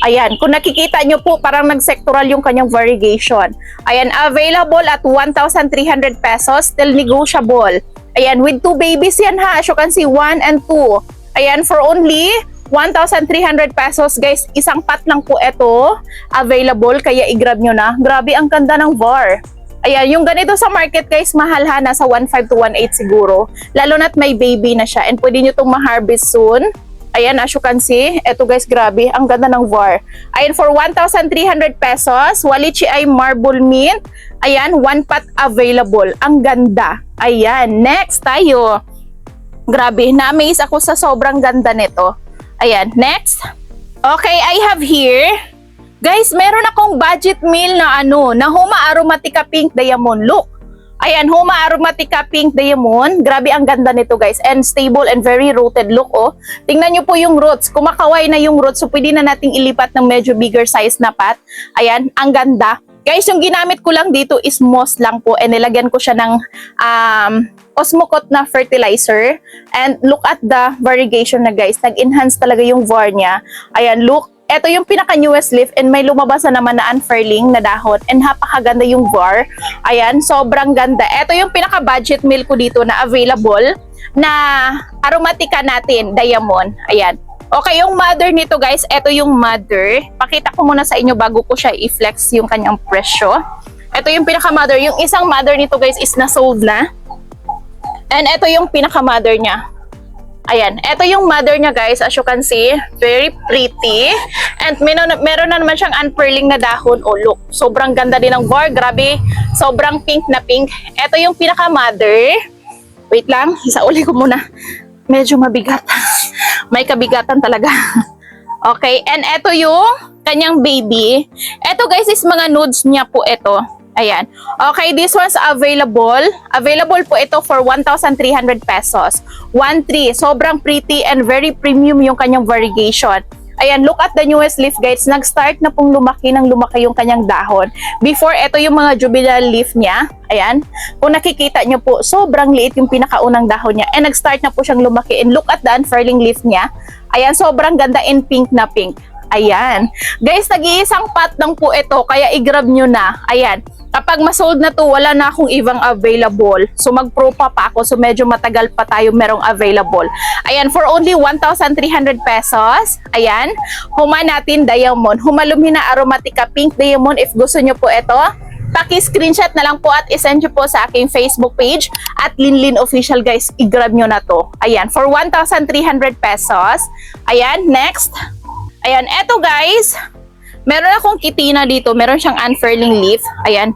Ayan, kung nakikita nyo po, parang nag-sectoral yung kanyang variegation. Ayan, available at 1,300 pesos, still negotiable. Ayan, with 2 babies yan ha. As you can see, 1 and 2. Ayan, for only 1,300 pesos guys. Isang pot lang po ito available, kaya i-grab nyo na. Grabe, ang ganda ng var. Ayan, yung ganito sa market guys, mahal ha. Nasa 1,500 to 1,800 siguro. Lalo na't may baby na siya. And pwede nyo itong ma-harvest soon. Ayan, as you can see, eto guys, grabe, ang ganda ng var. Ayan, for 1,300 pesos, Wallichii Marble Mint. Ayan, 1 pot available. Ang ganda. Ayan, next tayo. Grabe, na-amaze ako sa sobrang ganda nito. Ayan, next. Okay, I have here, guys, meron akong budget meal na na Huma Aromatica Pink Diamond. Look. Ayan, Huma Aromatica Pink Diamond. Grabe, ang ganda nito guys. And stable and very rooted. Look, oh. Tingnan nyo po yung roots. Kumakaway na yung roots. So, pwede na nating ilipat ng medyo bigger size na pot. Ayan, ang ganda. Guys, yung ginamit ko lang dito is moss lang po. And nilagyan ko siya ng Osmocote na fertilizer. And look at the variegation na guys. Nag-enhance talaga yung var niya. Ayan, look. Ito yung pinaka-newest leaf and may lumabas na naman na unfurling na dahon and napakaganda yung var. Ayan, sobrang ganda. Ito yung pinaka-budget meal ko dito na available na aromatica natin, diamond. Ayan. Okay, yung mother nito guys, ito yung mother. Pakita ko muna sa inyo bago ko siya i-flex yung kanyang presyo. Ito yung pinaka-mother. Yung isang mother nito guys is na-sold na. And ito yung pinaka-mother niya. Ayan, ito yung mother niya guys, as you can see, very pretty. And meron na naman siyang unfurling na dahon. Oh, look, sobrang ganda din ng var. Grabe, sobrang pink na pink. Ito yung pinaka-mother. Wait lang, isauli ko muna. Medyo mabigat. May kabigatan talaga. Okay, and ito yung kanyang baby. Ito guys is mga nudes niya po ito. Ayan. Okay, this one's available. Available po ito for 1,300 pesos. 1,3. Sobrang pretty and very premium yung kanyang variegation. Ayan, look at the newest leaf guys. Nag-start na pong lumaki yung kanyang dahon. Before, ito yung mga juvenile leaf niya. Ayan. Kung nakikita nyo po, sobrang liit yung pinakaunang dahon niya. And nag-start na po siyang lumaki. And look at the unfurling leaf niya. Ayan, sobrang ganda in pink na pink. Ayan. Guys, nag-iisang pot lang po ito. Kaya i-grab nyo na. Ayan. Kapag masold na to, wala na akong ibang available. So mag-pro pa ako. So medyo matagal pa tayo merong available. Ayan, for only 1,300 pesos. Ayan. Huma natin diamond. Humalumina aromatica pink diamond. If gusto nyo po ito, paki-screenshot na lang po at isend nyo po sa aking Facebook page at Linlin Official guys. I-grab nyo na to. Ayan, for 1,300 pesos. Ayan, next. Ayan, eto guys. Meron akong kitina dito. Meron siyang unfurling leaf. Ayan.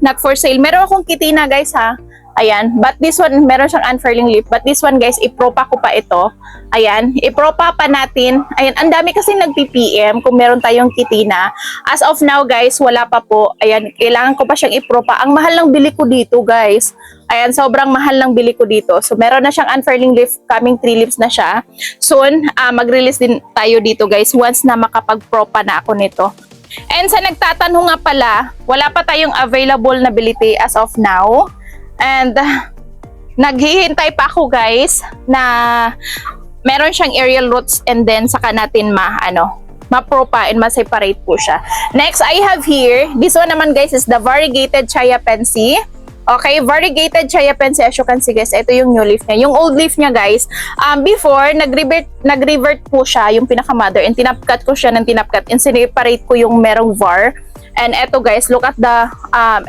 Not for sale. Meron akong kitina guys ha. Ayan. But this one, meron siyang unfurling leaf. But this one guys, ipropa ko pa ito. Ayan. Ipropa pa natin. Ayan. Ang dami kasi nag-PPM kung meron tayong kitina. As of now guys, wala pa po. Ayan. Kailangan ko pa siyang ipropa. Ang mahal ng bili ko dito guys. Ayan, sobrang mahal ng bili ko dito. So, meron na siyang unfurling leaf. Coming 3 leaves na siya. Soon, mag-release din tayo dito guys once na makapag-propa na ako nito. And sa nagtatanong nga pala, wala pa tayong available na bilite as of now. And naghihintay pa ako guys na meron siyang aerial roots and then saka natin ma-propa and ma-separate po siya. Next, I have here, this one naman guys is the variegated Chaya Pensy. Okay, variegated Chaya Pensy, as you can see guys, ito yung new leaf niya. Yung old leaf niya guys, before, nag-revert po siya, yung pinaka-mother, and tinapkat ko siya ng tinapkat, and sineparate ko yung merong var. And eto guys, look at the,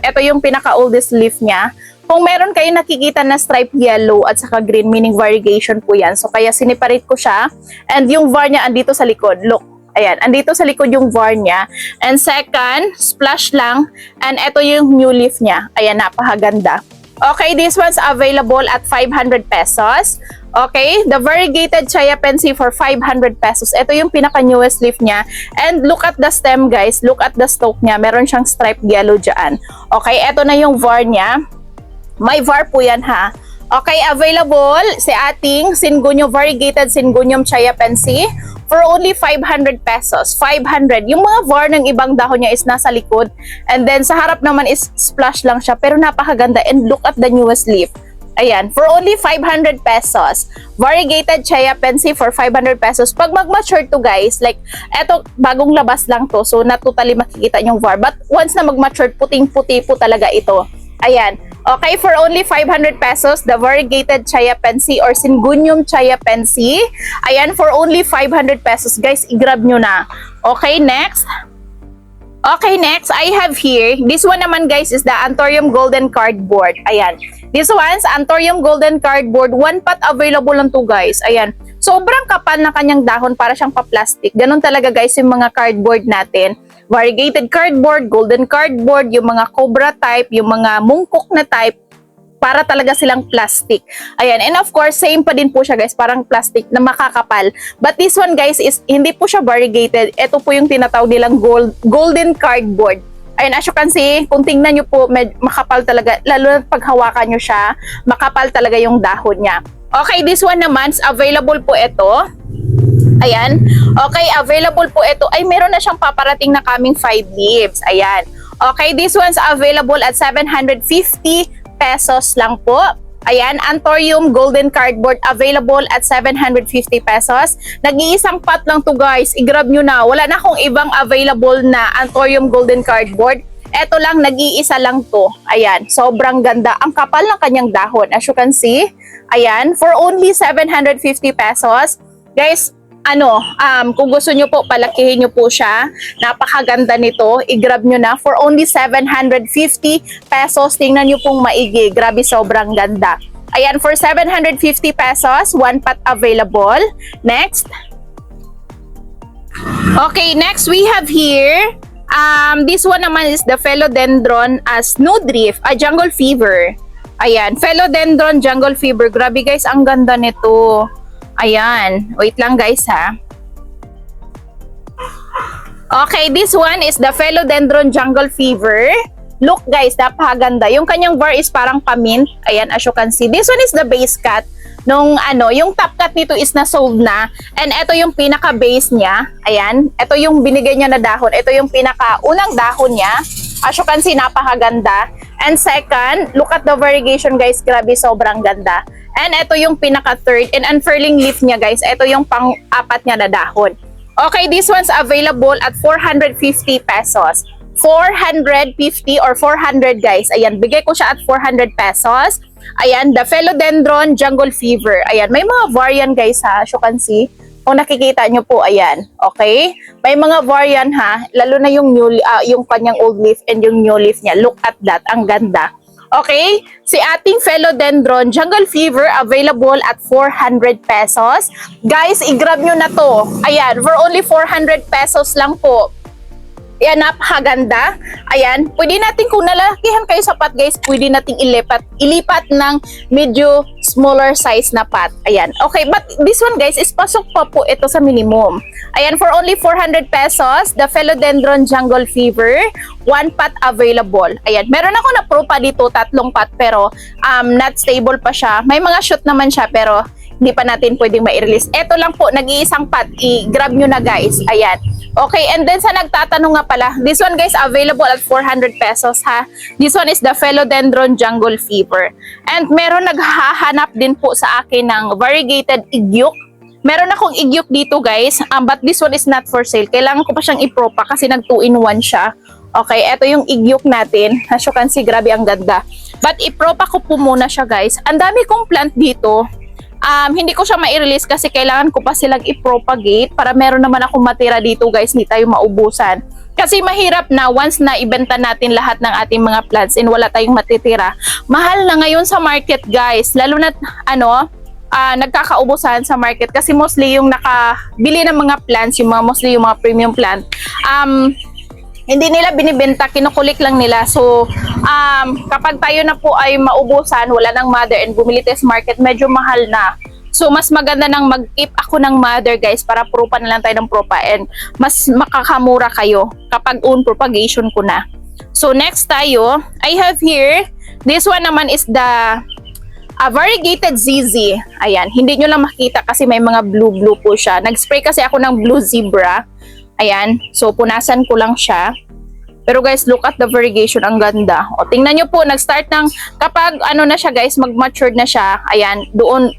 ito yung pinaka-oldest leaf niya. Kung meron kayo nakikita na stripe yellow at saka green, meaning variegation po yan. So, kaya sineparate ko siya, and yung var niya andito sa likod, look. Ayan, andito sa likod yung var niya. And second, splash lang. And ito yung new leaf niya. Ayan, napakaganda. Okay, this one's available at 500 pesos. Okay, the variegated Chaya Pensy for 500 pesos. Ito yung pinaka-newest leaf niya. And look at the stem guys. Look at the stalk niya. Meron siyang striped yellow dyan. Okay, ito na yung var niya. May var po yan ha. Okay, available si ating Syngonium, variegated Syngonium Chaya Pensy for only 500 pesos. 500. Yung mga var ng ibang dahon niya is nasa likod. And then sa harap naman is splash lang siya. Pero napakaganda. And look at the newest leaf. Ayan, for only 500 pesos. Variegated Chaya Pensy for 500 pesos. Pag mag-mature to guys, like, eto, bagong labas lang to. So, not totally makikita yung var. But once na mag-mature, puting-puti po talaga ito. Ayan. Okay, for only 500 pesos, the variegated Chaya Pensy or Syngonium Chaya Pensy. Ayan, for only 500 pesos. Guys, i-grab nyo na. Okay, next. Okay, next, I have here, this one naman guys is the Anthurium Golden Cardboard. Ayan. This one's Anthurium Golden Cardboard. One pot available lang to guys. Ayan. Sobrang kapal na kanyang dahon para siyang pa-plastic. Ganon talaga guys yung mga cardboard natin. Variegated cardboard, golden cardboard, yung mga cobra type, yung mga mungkok na type, para talaga silang plastic. Ayan, and of course, same pa din po siya guys, parang plastic na makakapal. But this one guys is, hindi po siya variegated. Ito po yung tinatawag nilang golden cardboard. Ayan, as you can see, kung tingnan nyo po, makapal talaga, lalo na pag hawakan nyo siya, makapal talaga yung dahon niya. Okay, this one naman, available po ito. Ayan. Okay, available po ito. Ay, meron na siyang paparating na kaming 5 leaves. Ayan. Okay, this one's available at 750 pesos lang po. Ayan, Anthurium Golden Cardboard available at 750 pesos. Nag-iisang pot lang to guys. I-grab nyo na. Wala na akong ibang available na Anthurium Golden Cardboard. Eto lang, nag-iisa lang to. Ayan, sobrang ganda. Ang kapal ng kanyang dahon. As you can see, ayan, for only 750 pesos. Guys, kung gusto nyo po, palakihin nyo po siya. Napakaganda nito. I-grab nyo na for only 750 pesos. Tingnan nyo pong maigi. Grabe, sobrang ganda. Ayan, for 750 pesos, one pot available. Next. Okay, next we have here, this one naman is the Philodendron Snowdrift, Jungle Fever. Ayan, Philodendron Jungle Fever. Grabe guys, ang ganda nito. Ayan. Wait lang guys ha. Okay, this one is the Philodendron Jungle Fever. Look guys, napakaganda. Yung kanyang var is parang pamint. Ayan, as you can see. This one is the base cut. Nung yung top cut nito is na-sold na. And ito yung pinaka-base niya. Ayan, ito yung binigay niya na dahon. Ito yung pinaka-unang dahon niya. As you can see, napakaganda. And second, look at the variegation guys. Grabe, sobrang ganda. And ito yung pinaka-third. And unfurling leaf niya guys. Ito yung pang-apat niya na dahon. Okay, this one's available at 450 pesos. 450 or 400 guys. Ayan, bigay ko siya at 400 pesos. Ayan, the Philodendron Jungle Fever. Ayan, may mga variant guys ha. As you can see. Kung nakikita nyo po, ayan. Okay? May mga variant ha. Lalo na yung yung kanyang old leaf and yung new leaf niya. Look at that. Ang ganda. Okay? Si ating Philodendron Jungle Fever available at 400 pesos. Guys, i-grab nyo na to. Ayan, for only 400 pesos lang po. Ayan, napakaganda. Ayan, pwede natin kung nalakihan kayo sa pot guys, pwede nating ilipat ng medyo smaller size na pot. Ayan, okay, but this one guys is pasok pa po ito sa minimum. Ayan, for only 400 pesos, the Philodendron Jungle Fever, 1 pot available. Ayan, meron ako na pro pa dito, 3 pot pero not stable pa siya. May mga shoot naman siya pero hindi pa natin pwedeng ma-release. Ito lang po, nag-iisang pot. I-grab nyo na guys. Ayan. Okay, and then sa nagtatanong nga pala, this one guys available at 400 pesos ha. This one is the Philodendron Jungle Fever. And meron naghahanap din po sa akin ng variegated igyok. Meron akong igyok dito guys, but this one is not for sale. Kailangan ko pa siyang ipropa kasi nag 2-in-1 siya. Okay, ito yung igyok natin. As you can see, grabe ang ganda. But ipropa ko po muna siya guys. Ang dami kong plant dito. Hindi ko siya ma-release kasi kailangan ko pa silang i-propagate para meron naman akong matira dito guys, hindi tayo maubusan. Kasi mahirap na once na ibenta natin lahat ng ating mga plants and wala tayong matitira. Mahal na ngayon sa market guys, lalo na nagkakaubusan sa market kasi mostly yung nakabili ng mga plants, mostly yung mga premium plant, hindi nila binibenta, kinukulik lang nila. So, kapag tayo na po ay maubusan, wala ng mother and bumili tayo sa market, medyo mahal na. So, mas maganda nang mag-keep ako ng mother guys para propa na lang tayo ng propa and mas makakamura kayo kapag own propagation ko na. So, next tayo, I have here, this one naman is the variegated ZZ. Ayan, hindi nyo lang makita kasi may mga blue po siya. Nag-spray kasi ako ng blue zebra. Ayan, so punasan ko lang siya. Pero guys, look at the variegation, ang ganda. O, tingnan nyo po, nag-start ng, kapag na siya guys, mag-matured na siya, ayan, doon,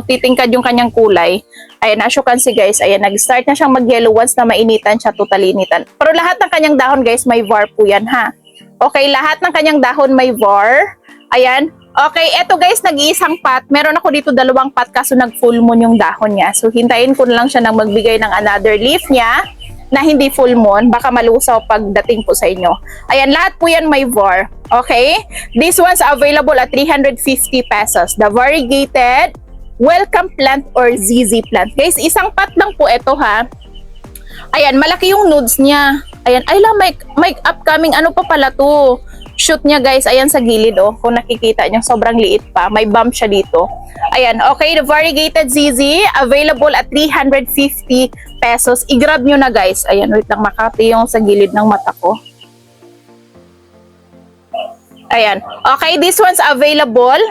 titingkad yung kanyang kulay. Ayan, as you can see guys, ayan, nag-start na siyang mag-yellow once na mainitan siya, totally initan. Pero lahat ng kanyang dahon guys, may var po yan ha. Okay, lahat ng kanyang dahon may var. Ayan. Okay, eto guys, nag-iisang pot. Meron ako dito 2 pot kaso nag-full moon yung dahon niya. So, hintayin ko na lang siya nang magbigay ng another leaf niya na hindi full moon. Baka malusaw pagdating po sa inyo. Ayan, lahat po yan may var. Okay? This one's available at 350 pesos. The variegated welcome plant or ZZ plant. Guys, isang pot lang po ito ha. Ayan, malaki yung nodes niya. Ayan, ay lang, may upcoming pa pala to. Shoot niya guys, ayan sa gilid kung nakikita niyo, sobrang liit pa, may bump siya dito. Ayan, okay, the variegated ZZ available at 350 pesos. I-grab nyo na guys. Ayan, wait lang, makati yung sa gilid ng mata ko. Ayan, okay, this one's available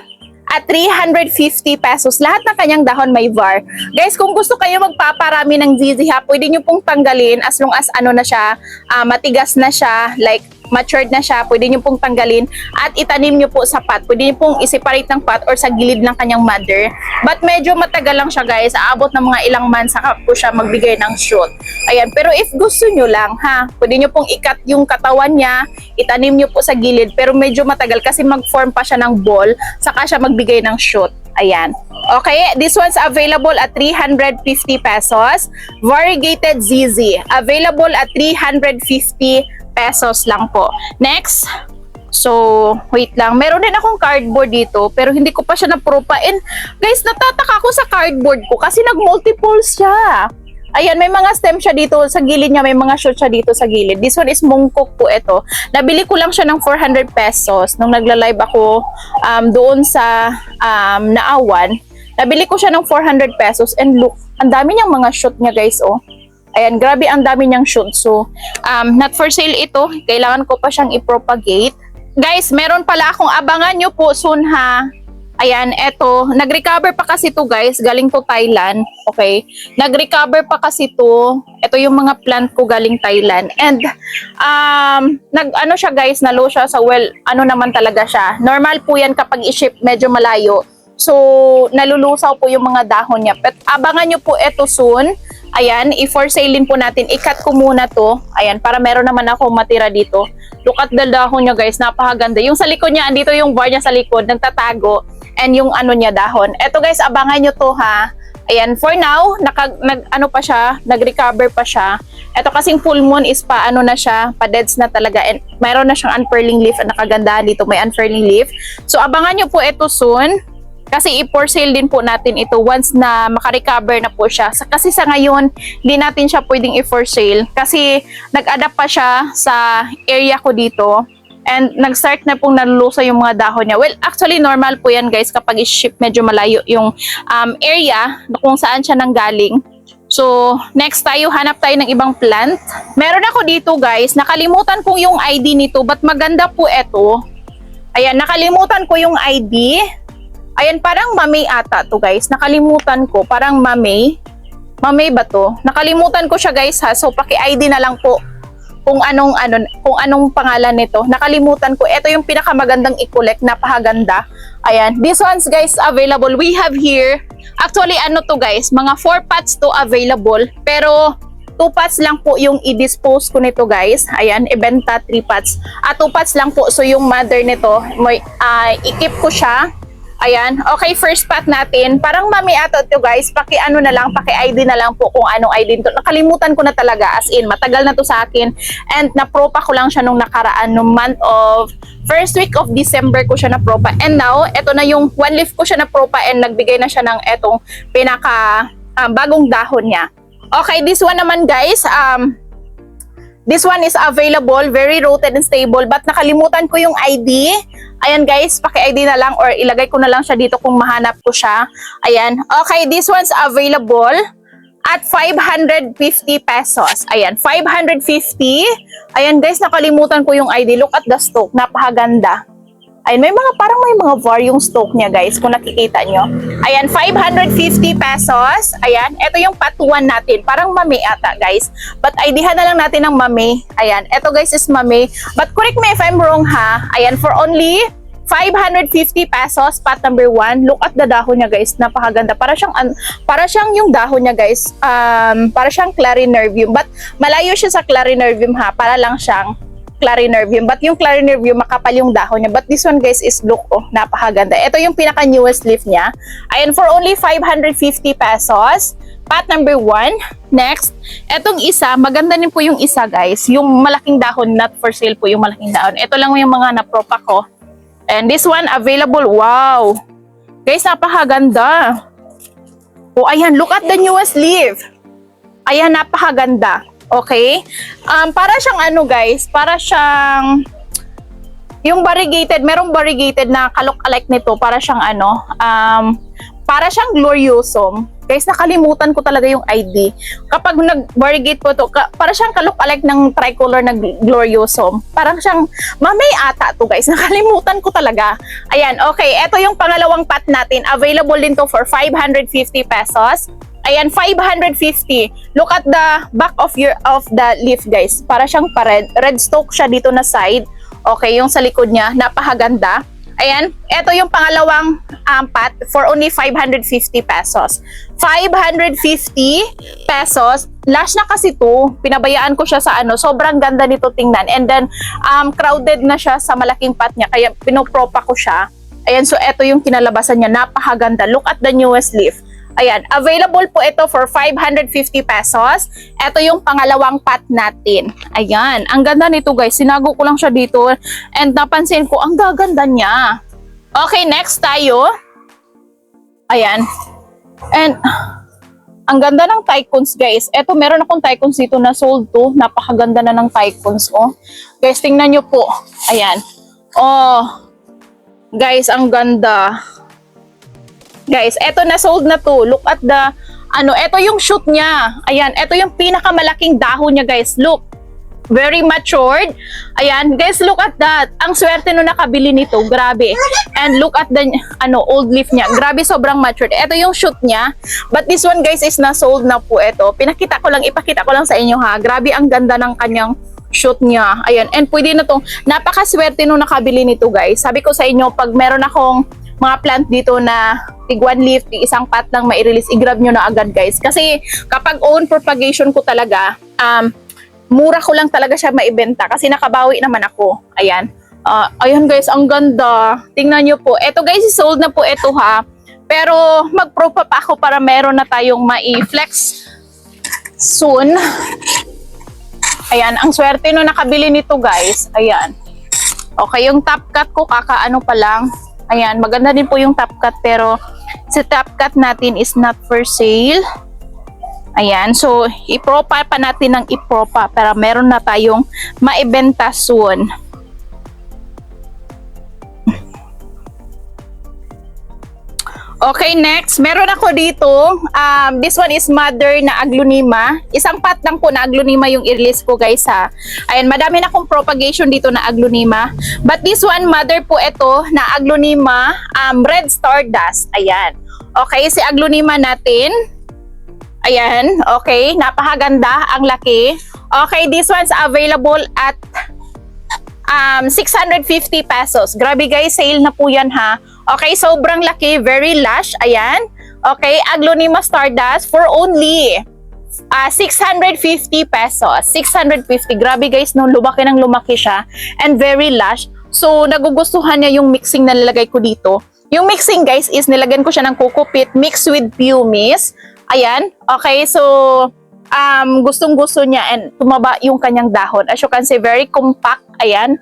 at 350 pesos. Lahat ng kanyang dahon may var. Guys, kung gusto kayo magpaparami ng ZZ ha, pwede nyo pong tanggalin as long as na siya, matigas na siya, like matured na siya, pwede nyo pong tanggalin at itanim nyo po sa pot. Pwede nyo pong i-separate ng pot or sa gilid ng kanyang mother. But medyo matagal lang siya guys, aabot ng mga ilang months saka po siya magbigay ng shoot. Ayan, pero if gusto nyo lang ha, pwede nyo pong ikat yung katawan niya, itanim nyo po sa gilid, pero medyo matagal kasi mag-form pa siya ng ball, saka siya magbigay ng shoot. Ayan. Okay, this one's available at 350 pesos. Variegated ZZ, available at 350 pesos lang po. Next, so, wait lang. Meron din akong cardboard dito, pero hindi ko pa siya na-propa. And guys, natataka ako sa cardboard ko kasi nag-multiple siya. Ayan, may mga stem siya dito sa gilid niya, may mga shoot siya dito sa gilid. This one is mungkok po ito. Nabili ko lang siya ng 400 pesos nung nagla-live ako doon sa Naawan. Nabili ko siya ng 400 pesos and look, ang dami niyang mga shoot niya guys, Ayan, grabe ang dami niyang shoot. So, not for sale ito. Kailangan ko pa siyang i-propagate. Guys, meron pala akong abangan nyo po soon ha. Ayan, eto. Nag-recover pa kasi to guys. Galing to Thailand. Okay? Nag-recover pa kasi to. Ito yung mga plant ko galing Thailand. And, nag-ano siya guys, nalo siya sa ano naman talaga siya. Normal po yan kapag i-ship medyo malayo. So, nalulusaw po yung mga dahon niya. But abangan nyo po ito soon. Ayan, i-for sale din po natin. I-cut ko muna to. Ayan, para meron naman ako matira dito. Look at the dahon niya guys, napakaganda. Yung sa likod niya, andito yung bar niya sa likod, nagtatago. And yung ano niya, dahon. Eto guys, abangan nyo to ha. Ayan, for now, nag-recover pa siya. Eto kasing full moon is pa ano na siya, pa-deads na talaga. And mayroon na siyang unfurling leaf. Nakagandahan dito, may unfurling leaf. So abangan nyo po ito soon. Kasi i-for sale din po natin ito once na makarecover na po siya. Kasi sa ngayon, hindi natin siya pwedeng i-for sale. Kasi nag-adapt pa siya sa area ko dito. And nag-start na pong nalulusa yung mga dahon niya. Well, actually normal po yan guys kapag i-ship medyo malayo yung area kung saan siya nanggaling. So, next tayo, hanap tayo ng ibang plant. Meron ako dito guys, nakalimutan ko yung ID nito. But maganda po ito. Ayan, nakalimutan ko yung ID. Ayan, parang Mamay ata to guys. Nakalimutan ko, parang Mamay. Mamay ba to? Nakalimutan ko siya guys ha. So paki-ID na lang po kung anong pangalan nito. Nakalimutan ko. Ito yung pinakamagandang i-collect, napakaganda. Ayan, this ones guys available. We have here. Actually ano to guys, mga 4 pots to available. Pero 2 pots lang po yung i-dispose ko nito guys. Ayan, ibenta 3 pots. 2 pots lang po. So yung mother nito, i-keep ko siya. Ayan, okay, first pot natin. Parang Mamay ata ito guys, paki-ano na lang, paki-ID na lang po kung anong ID nito. Nakalimutan ko na talaga, as in, matagal na to sa akin. And napropa ko lang siya nung nakaraan, nung month of, first week of December ko siya napropa. And now, eto na yung 1 leaf ko siya napropa and nagbigay na siya ng etong bagong dahon niya. Okay, this one naman guys, this one is available, very rooted and stable, but nakalimutan ko yung ID. Ayan guys, paki-ID na lang or ilagay ko na lang siya dito kung mahanap ko siya. Ayan. Okay, this one's available at 550 pesos. Ayan, 550. Ayan guys, nakalimutan ko yung ID. Look at the stalk, napakaganda. Ayan, parang may mga var yung stalk niya guys, kung nakikita nyo. Ayan, 550 pesos. Ayan, ito yung pot 1 natin. Parang Mamay ata guys. But ID-han na lang natin ng Mamay. Ayan, ito guys is Mamay. But correct me if I'm wrong ha. Ayan, for only 550 pesos, pot number 1. Look at the dahon niya guys, napakaganda. Para siyang yung dahon niya guys, para siyang clarinervium. But malayo siya sa clarinervium ha, para lang siyang clarinervium. But yung clarinervium, makapal yung dahon niya. But this one guys is look, oh, napakaganda. Ito yung pinaka-newest leaf niya. Ayan, for only 550 pesos. Pot number 1. Next, etong isa, maganda din po yung isa guys. Yung malaking dahon, not for sale po yung malaking dahon. Ito lang yung mga napropa ko. And this one, available. Wow! Guys, napakaganda. Oh, ayan, look at the newest leaf. Ayan, napakaganda. Okay? Para siyang ano guys, para siyang yung variegated, merong variegated na kalok-alike nito, para siyang ano, para siyang gloriosum. Guys, nakalimutan ko talaga yung ID. Kapag nag-variegate po to, para siyang kalok-alike ng tricolor na gloriosum. Parang siyang Mamay ata to guys, nakalimutan ko talaga. Ayan, okay, ito yung pangalawang pot natin. Available din to for 550 pesos. Ayan, 550. Look at the back of the leaf guys. Para siyang red stalk siya dito na side. Okay, yung sa likod niya, napakaganda. Ayan, ito yung pangalawang pot for only 550 pesos. 550 pesos. Last na kasi to, pinabayaan ko siya sa ano, sobrang ganda nito tingnan. And then, crowded na siya sa malaking pot niya, kaya pinopropa ko siya. Ayan, so ito yung kinalabasan niya, napakaganda. Look at the newest leaf. Ayan, available po ito for 550 pesos. Ito yung pangalawang pot natin. Ayan, ang ganda nito guys. Sinago ko lang siya dito and napansin ko, ang gaganda niya. Okay, next tayo. Ayan. And ang ganda ng tycoons guys. Ito, meron akong tycoons dito na sold to. Napakaganda na ng tycoons. Oh. Guys, tingnan nyo po. Ayan. Oh, guys, ang ganda. Guys, eto na sold na to. Look at the ito yung shoot niya. Ayan, ito yung pinakamalaking dahon niya, guys. Look. Very matured. Ayan, guys, look at that. Ang swerte no nakabili nito, grabe. And look at the old leaf niya. Grabe, sobrang matured. Ito yung shoot niya. But this one, guys, is na sold na po ito. Ipakita ko lang sa inyo ha. Grabe ang ganda ng kanyang shoot niya. Ayan, and pwede na tong napakaswerte no nakabili nito, guys. Sabi ko sa inyo, pag meron akong mga plant dito na tig one leaf, tig isang pot lang mai-release, i-grab nyo na agad, guys. Kasi kapag own propagation ko talaga, mura ko lang talaga siya maibenta kasi nakabawi naman ako. Ayan. Ayan, guys, ang ganda. Tingnan nyo po. Ito, guys, sold na po ito ha. Pero mag-pro pa ako para meron na tayong mai-flex soon. Ayan, ang swerte no nakabili nito, guys. Ayan. Okay, yung top cut ko kakaano pa lang. Ayan, maganda din po yung top cut pero si top cut natin is not for sale. Ayan, so ipropa pa natin ng ipropa para meron na tayong maibenta soon. Okay, next, meron ako dito. This one is mother na aglonema. Isang pot lang po na aglonema yung i-release ko, guys ha. Ayan, madami na akong propagation dito na aglonema. But this one, mother po ito na aglonema, red stardust. Ayan. Okay, si aglonema natin. Ayan, okay, napakaganda, ang laki. Okay, this one's available at 650 pesos. Grabe, guys, sale na po yan ha. Okay, sobrang laki, very lush. Ayan. Okay, aglonema stardust for only 650 pesos. 650. Grabe, guys, no, lumaki ng lumaki siya and very lush. So nagugustuhan niya yung mixing na nilagay ko dito. Yung mixing, guys, is nilagyan ko siya ng coco peat mixed with pumice. Ayan. Okay, so gustong-gusto niya and tumaba yung kanyang dahon. As you can see, very compact. Ayan.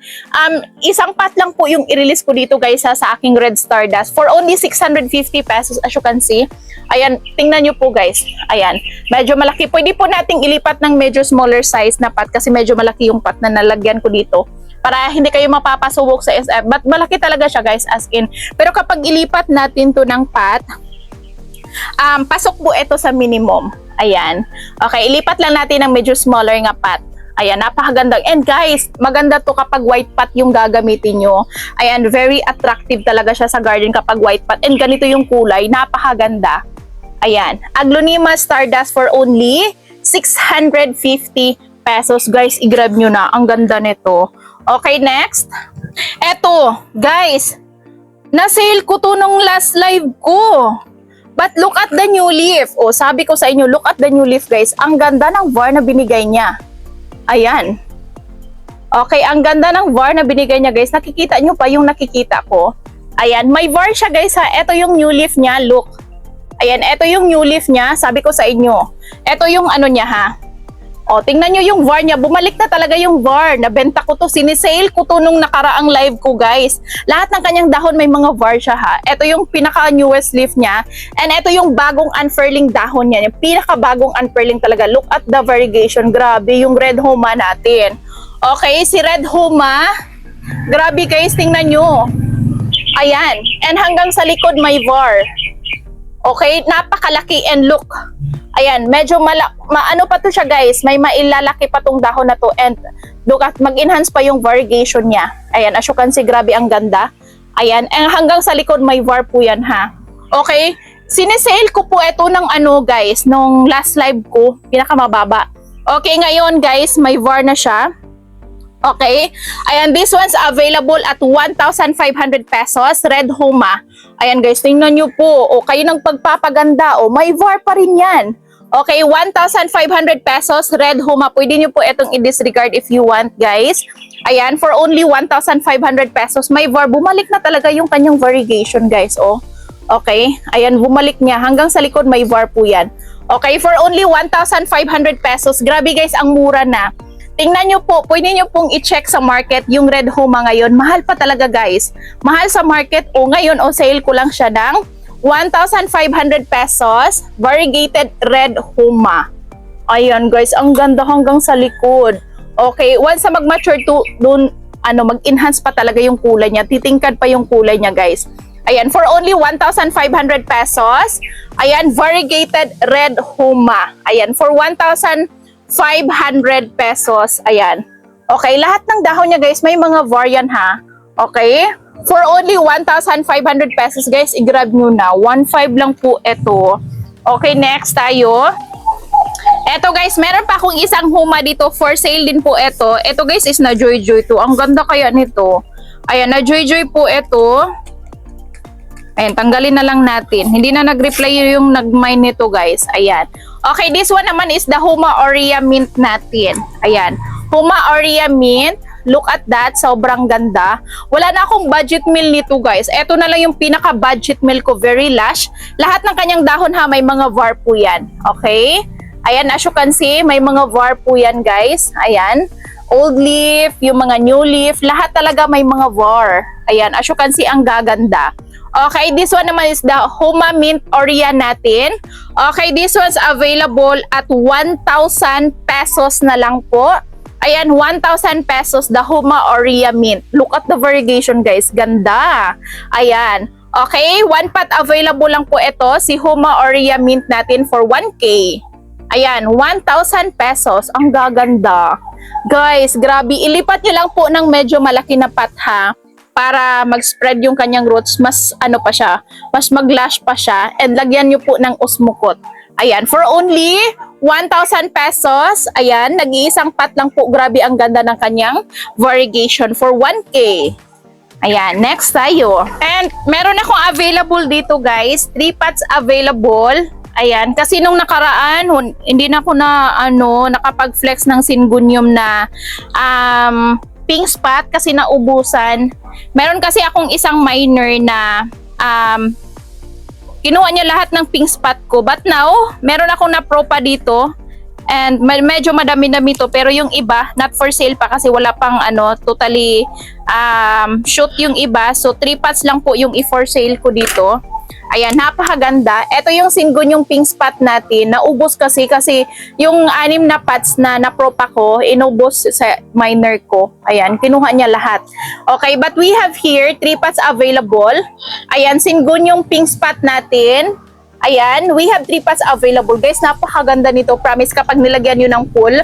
Isang pot lang po yung i-release ko dito, guys, sa aking red stardust for only 650 pesos, as you can see. Ayan, tingnan nyo po, guys. Ayan, medyo malaki. Pwede po nating ilipat ng medyo smaller size na pot kasi medyo malaki yung pot na nalagyan ko dito para hindi kayo mapapasubok sa SF. But malaki talaga siya, guys, as in. Pero kapag ilipat natin to ng pot, pasok po ito sa minimum. Ayan. Okay, ilipat lang natin ng medyo smaller nga pot. Ayan, napakaganda. And guys, maganda to kapag white pot yung gagamitin nyo. Ayan, very attractive talaga siya sa garden kapag white pot. And ganito yung kulay, napakaganda. Ayan, aglonema stardust for only 650 pesos. Guys, i-grab nyo na. Ang ganda nito. Okay, next. Eto, guys, na-sale ko to nung last live ko. But look at the new leaf. O, sabi ko sa inyo, look at the new leaf, guys. Ang ganda ng var na binigay niya. Ayan. Okay, ang ganda ng var na binigay niya, guys. Nakikita nyo pa yung nakikita ko. Ayan, may var siya, guys ha. Ito yung new leaf niya, look. Ayan, ito yung new leaf niya. Sabi ko sa inyo. Ito yung ano niya ha. O, tingnan nyo yung var niya. Bumalik na talaga yung var. Nabenta ko to. Sinisale ko to nung nakaraang live ko, guys. Lahat ng kanyang dahon may mga var siya ha. Ito yung pinaka-newest leaf niya. And ito yung bagong unfurling dahon niya. Yung pinaka-bagong unfurling talaga. Look at the variegation. Grabe yung red homa natin. Okay, si red homa. Grabe, guys. Tingnan nyo. Ayan. And hanggang sa likod may var. Okay, napakalaki and look. Ayan, medyo maano pa to siya, guys. May mailalaki pa tong dahon na to and look at mag-enhance pa yung variegation niya. Ayan, as you can see, grabe ang ganda. Ayan, and hanggang sa likod may var po yan ha. Okay, sinesale ko po ito ng ano, guys, nung last live ko, pinakamababa. Okay, ngayon, guys, may var na siya. Okay, ayan, this one's available at 1,500 pesos, red homa. Ayan, guys, tingnan nyo po. O, kayo ng pagpapaganda. O, may var pa rin yan. Okay, 1,500 pesos, red homa. Pwede nyo po itong i-disregard if you want, guys. Ayan, for only 1,500 pesos, may var. Bumalik na talaga yung kanyang variegation, guys. O, okay, ayan, bumalik niya. Hanggang sa likod, may var po yan. Okay, for only 1,500 pesos. Grabe, guys, ang mura na. Tingnan nyo po, pwede nyo pong i-check sa market yung red homa ngayon. Mahal pa talaga, guys. Mahal sa market. O ngayon, o sale ko lang siya ng 1,500 pesos. Variegated red homa. Ayan, guys, ang ganda hanggang sa likod. Okay, once na mag-mature to, dun, mag-enhance pa talaga yung kulay niya. Titingkad pa yung kulay niya, guys. Ayan, for only 1,500 pesos. Ayan, variegated red huma. Ayan, for 1,500 pesos. Ayan. Okay, lahat ng dahon niya guys, may mga variant ha. Okay? For only 1,500 pesos guys, i-grab nyo na. 1,500 lang po ito. Okay, next tayo. Eto guys, meron pa akong isang huma dito. For sale din po ito. Ito guys is na Joy Joy to. Ang ganda kaya nito. Ayan, na Joy Joy po ito. Ayan, tanggalin na lang natin. Hindi na nag-reply yung nag-mine nito guys. Ayan. Okay, this one naman is the Huma Oria Mint natin. Ayan. Huma Oria Mint. Look at that. Sobrang ganda. Wala na akong budget meal nito guys. Ito na lang yung pinaka-budget meal ko. Very lush. Lahat ng kanyang dahon ha, may mga var po yan. Okay? Ayan, as you can see, may mga var po yan guys. Ayan. Old leaf, yung mga new leaf. Lahat talaga may mga var. Ayan, as you can see, ang gaganda. Okay, this one naman is the Huma Mint Oria natin. Okay, this one's available at 1,000 pesos na lang po. Ayan, 1,000 pesos, the Huma Oria Mint. Look at the variegation guys, ganda. Ayan, okay, one pot available lang po ito, si Huma Oria Mint natin for 1K. Ayan, 1,000 pesos, ang gaganda. Guys, grabe, ilipat nyo lang po ng medyo malaki na pot ha. Para mag-spread yung kanyang roots, mas ano pa siya, mas mag-lash pa siya, and lagyan nyo po ng osmokot. Ayan, for only 1,000 pesos, ayan, nag-iisang pot lang po, grabe ang ganda ng kanyang variegation for 1K. Ayan, next tayo. And meron akong available dito guys, 3 pots available. Ayan, kasi nung nakaraan, hindi na ako na, nakapag-flex ng Syngonium na, pink spot kasi naubusan. Meron kasi akong isang miner na kinuha niya lahat ng pink spot ko. But now, meron akong na-propa dito. And medyo madami-dami to. Pero yung iba, not for sale pa kasi wala pang totally shoot yung iba. So 3 pots lang po yung i-for sale ko dito. Ayan, napakaganda. Ito yung Syngonium pink spot natin. Naubos kasi yung 6 na pots na napropa ko, inubos sa miner ko. Ayan, kinuha niya lahat. Okay, but we have here 3 pots available. Ayan, Syngonium pink spot natin. Ayan, we have 3 pots available. Guys, napakaganda nito. Promise, kapag nilagyan nyo ng pool,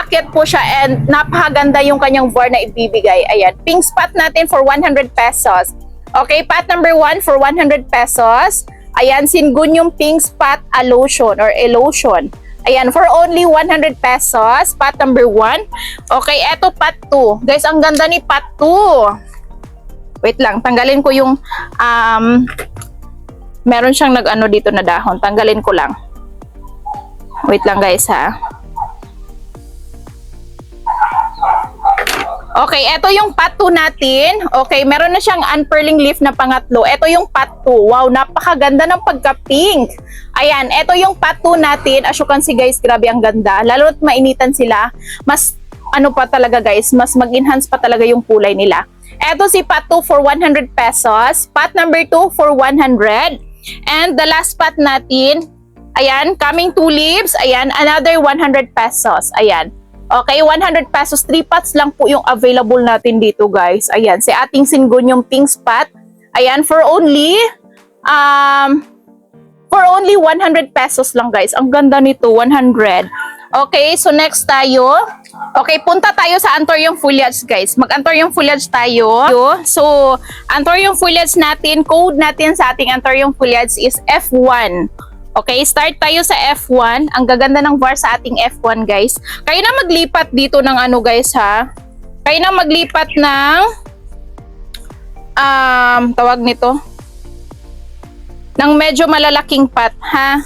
akyat po siya and napakaganda yung kanyang var na ibibigay. Ayan, pink spot natin for 100 pesos. Okay, pot number 1 for 100 pesos. Ayan, Syngonium pink spot lotion or elotion. Ayan, for only 100 pesos. Pot number 1. Okay, eto pot 2. Guys, ang ganda ni pot 2. Wait lang, tanggalin ko yung meron siyang nag-ano dito na dahon. Tanggalin ko lang. Wait lang guys ha. Okay, ito yung pot 2 natin. Okay, meron na siyang unfurling leaf na pangatlo. Ito yung pot 2. Wow, napakaganda ng pagka-pink. Ayan, ito yung pot 2 natin. As you can see guys, grabe ang ganda. Lalo at mainitan sila, mas pa talaga guys, mas mag-enhance pa talaga yung kulay nila. Ito si pot 2 for 100 pesos. Pot number 2 for 100. And the last pot natin, ayan, coming 2 leaves. Ayan, another 100 pesos. Ayan. Okay, 100 pesos, 3 pots lang po yung available natin dito guys. Ayan, si ating Syngonium pink spot. Ayan, for only 100 pesos lang guys. Ang ganda nito, 100. Okay, so next tayo. Okay, punta tayo sa Anthurium foliage guys. Mag-Anthurium foliage tayo. So, Anthurium foliage natin, code natin sa ating Anthurium foliage is F1. Okay, start tayo sa F1. Ang gaganda ng var sa ating F1 guys. Kayo na maglipat dito ng guys ha. Kayo na maglipat ng tawag nito, ng medyo malalaking pot ha.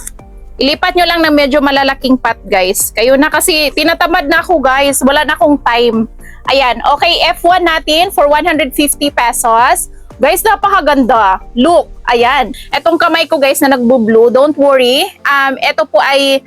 Ilipat nyo lang ng medyo malalaking pot guys. Kayo na kasi tinatamad na ako guys. Wala na akong time. Ayan, okay, F1 natin for 150 pesos. Guys, napakaganda. Look, ayan. Etong kamay ko guys na nagbo-blue, don't worry. Ito po ay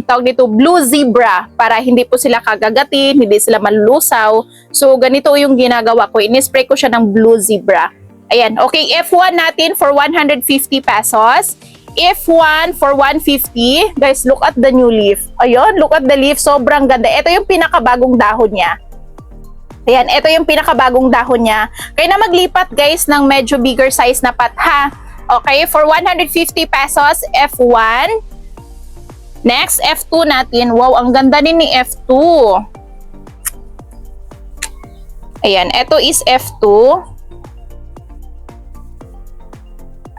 tawag dito blue zebra para hindi po sila kagagatin, hindi sila malulusaw. So ganito yung ginagawa ko. Ini-spray ko siya ng blue zebra. Ayan, okay, F1 natin for 150 pesos. F1 for 150. Guys, look at the new leaf. Ayun, look at the leaf. Sobrang ganda. Ito yung pinakabagong dahon niya. Ayan, ito yung pinakabagong dahon niya. Kaya na maglipat guys ng medyo bigger size na pot ha. Okay, for 150 pesos, F1. Next, F2 natin. Wow, ang ganda din ni F2. Ayan, ito is F2.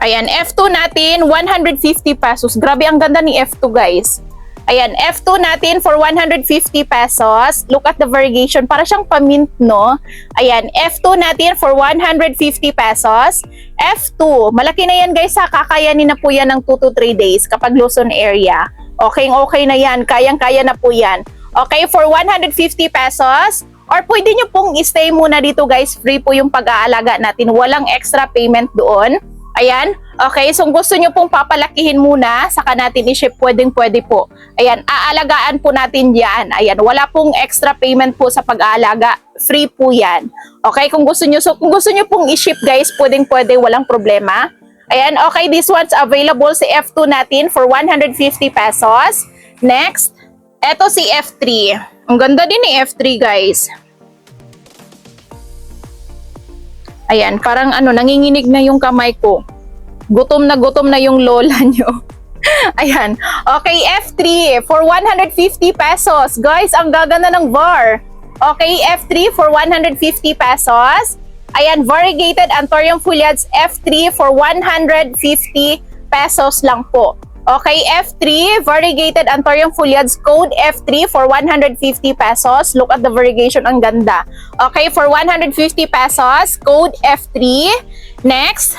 Ayan, F2 natin, 150 pesos. Grabe, ang ganda ni F2 guys. Ayan, F2 natin for 150 pesos. Look at the variegation. Para siyang pamint, no? Ayan, F2 natin for 150 pesos. F2, malaki na yan guys ha. Kakayanin na po yan ng 2 to 3 days kapag Luzon area. Okay na yan. Kayang-kaya na po yan. Okay, for 150 pesos. Or pwede nyo pong stay muna dito guys. Free po yung pag-aalaga natin. Walang extra payment doon. Ayan. Okay, so kung gusto nyo pong papalakihin muna, saka natin i-ship, pwede po. Ayan, aalagaan po natin yan. Ayan, wala pong extra payment po sa pag-aalaga. Free po yan. Okay, kung gusto nyo pong i-ship guys, pwede, walang problema. Ayan, okay, this one's available si F2 natin for 150 pesos. Next, eto si F3. Ang ganda din ni F3 guys. Ayan, parang nanginginig na yung kamay ko. Gutom na yung lola nyo. Ayan. Okay, F3 for 150 pesos. Guys, ang gaganda ng VAR. Okay, F3 for 150 pesos. Ayan, variegated Anthurium foliage F3 for 150 pesos lang po. Okay, F3, variegated Anthurium foliage, code F3 for 150 pesos. Look at the variegation, ang ganda. Okay, for 150 pesos, code F3. Next,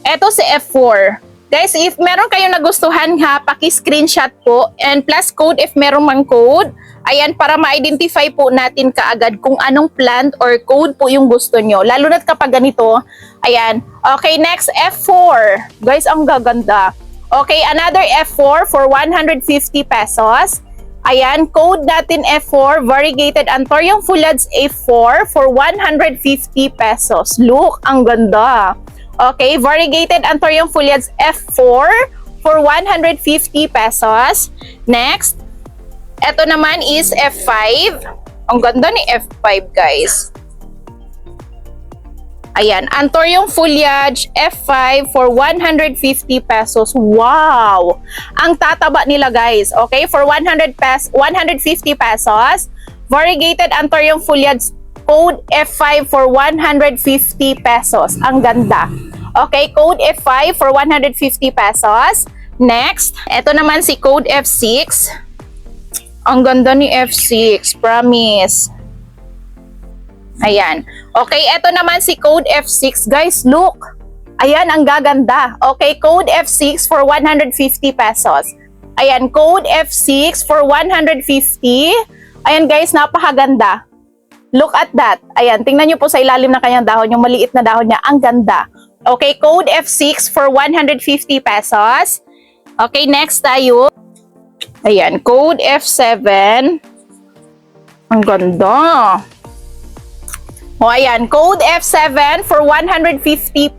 eto si F4. Guys, if meron kayong nagustuhan ha, paki-screenshot po. And plus code if meron mang code. Ayan, para ma-identify po natin kaagad kung anong plant or code po yung gusto nyo. Lalo na't kapag ganito. Ayan. Okay, next, F4. Guys, ang gaganda. Okay, another F4 for 150 pesos. Ayan, code natin F4, variegated Anthurium foliage A4 for 150 pesos. Look, ang ganda. Okay, variegated Anthurium foliage F4 for 150 pesos. Next, eto naman is F5. Ang ganda ni F5 guys. Ayan, Anthurium foliage F5 for 150 pesos. Wow! Ang tataba nila guys. Okay, for 150 pesos. Variegated Anthurium foliage code F5 for 150 pesos. Ang ganda. Okay, code F5 for 150 pesos. Next, eto naman si code F6. Ang ganda ni F6, promise. Ayan. Okay, eto naman si code F6. Guys, look. Ayan, ang gaganda. Okay, code F6 for 150 pesos. Ayan, code F6 for 150. Ayan guys, napakaganda. Look at that. Ayan, tingnan nyo po sa ilalim ng kanyang dahon, yung maliit na dahon niya. Ang ganda. Okay, code F6 for 150 pesos. Okay, next tayo. Ayan, code F7. Ang ganda. O ayan, code F7 for 150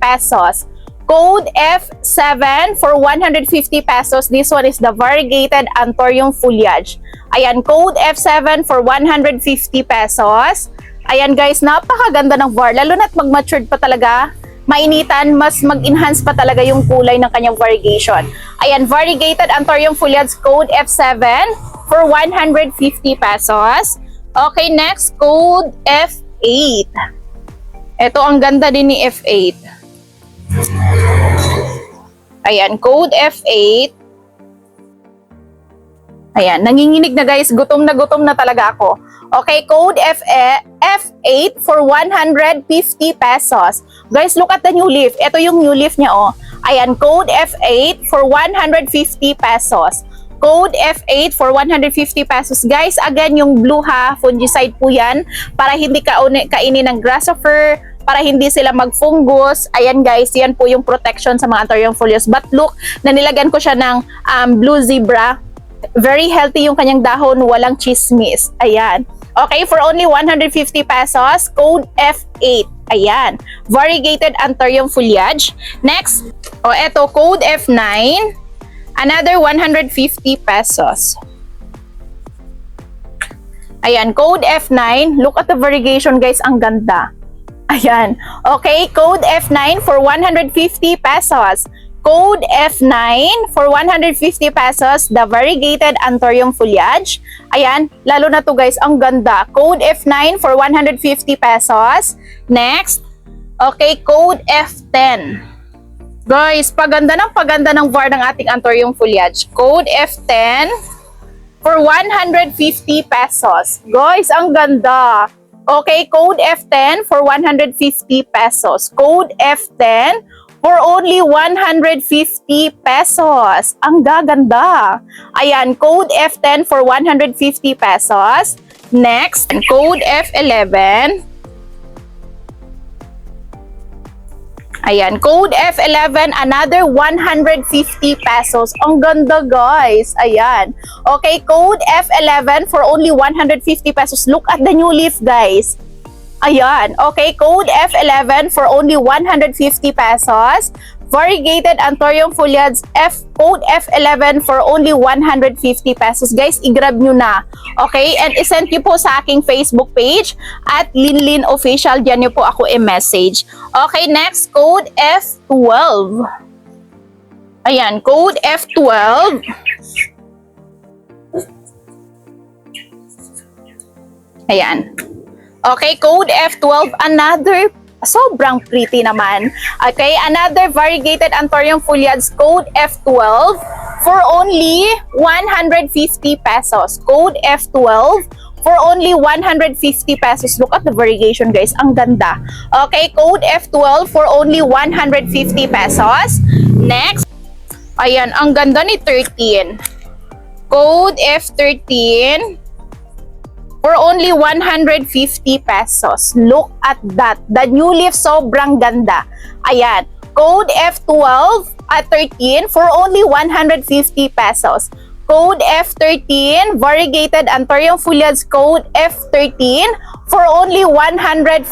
pesos. Code F7 for 150 pesos. This one is the variegated Anthurium foliage. Ayan, code F7 for 150 pesos. Ayan guys, napakaganda ng VAR. Lalo na't mag-matured pa talaga. Mainitan, mas mag-enhance pa talaga yung kulay ng kanyang variegation. Ayan, variegated Anthurium foliage, code F7 for 150 pesos. Okay, next, code F8. Ito, ang ganda din ni F8. Ayan, code F8. Ayan, nanginginig na guys. Gutom na talaga ako. Okay, code F8 for 150 pesos. Guys, look at the new leaf. Ito yung new leaf niya, oh. Ayan, code F8 for 150 pesos. Code F8 for 150 pesos. Guys, again, yung blue ha, fungicide po yan para hindi kainin ng grasshopper, para hindi sila mag-fungus. Ayan guys, yan po yung protection sa mga Anthurium foliage. But look, nanilagyan ko siya ng blue zebra. Very healthy yung kanyang dahon, walang chismis. Ayan. Okay, for only 150 pesos, code F8. Ayan. Variegated Anthurium foliage. Next, eto, code F9. Another 150 pesos. Ayan, code F9. Look at the variegation, guys. Ang ganda. Ayan. Okay, code F9 for 150 pesos. Code F9 for 150 pesos. The variegated Anthurium foliage. Ayan, lalo na to guys. Ang ganda. Code F9 for 150 pesos. Next. Okay, code F10. Guys, paganda ng var ng ating Anthurium foliage. Code F10 for 150 pesos. Guys, ang ganda. Okay, code F10 for 150 pesos. Code F10 for only 150 pesos. Ang gaganda. Ayan, code F10 for 150 pesos. Next, code F11. Ayan, code F11, another 150 pesos. Ang ganda, guys. Ayan. Okay, code F11 for only 150 pesos. Look at the new leaf, guys. Ayan. Okay, code F11 for only 150 pesos. Variegated Anthurium foliage code F11 for only 150 pesos. Guys, i-grab nyo na. Okay? And isend nyo po sa aking Facebook page at Linlin Official. Diyan nyo po ako i-message. Okay, next, code F12. Ayan, code F12. Ayan. Okay, code F12, another sobrang pretty naman. Okay, another variegated Anthurium foliage, code F12 for only 150 pesos. Code F12 for only 150 pesos. Look at the variegation, guys. Ang ganda. Okay, code F12 for only 150 pesos. Next, ayan, ang ganda ni 13. Code F13 for only 150 pesos. Look at that. The new leaf, sobrang ganda. Ayan. Code F12 at 13 for only 150 pesos. Code F13, variegated Anthurium foliage, code F13 for only 150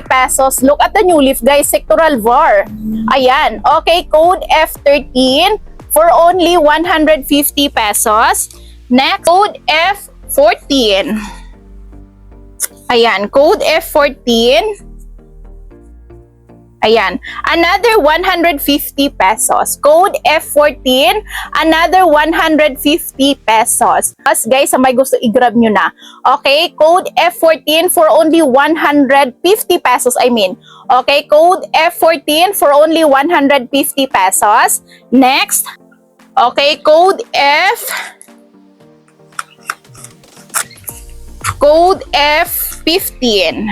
pesos. Look at the new leaf, guys. Sectoral var. Ayan. Okay, code F13 for only 150 pesos. Next, code F14. Ayan, code F14. Ayan, another 150 pesos. Code F14, another 150 pesos. Guys, sa may gusto, i-grab nyo na. Okay, code F14 for only 150 pesos, I mean. Okay, code F14 for only 150 pesos. Next, okay, code F15.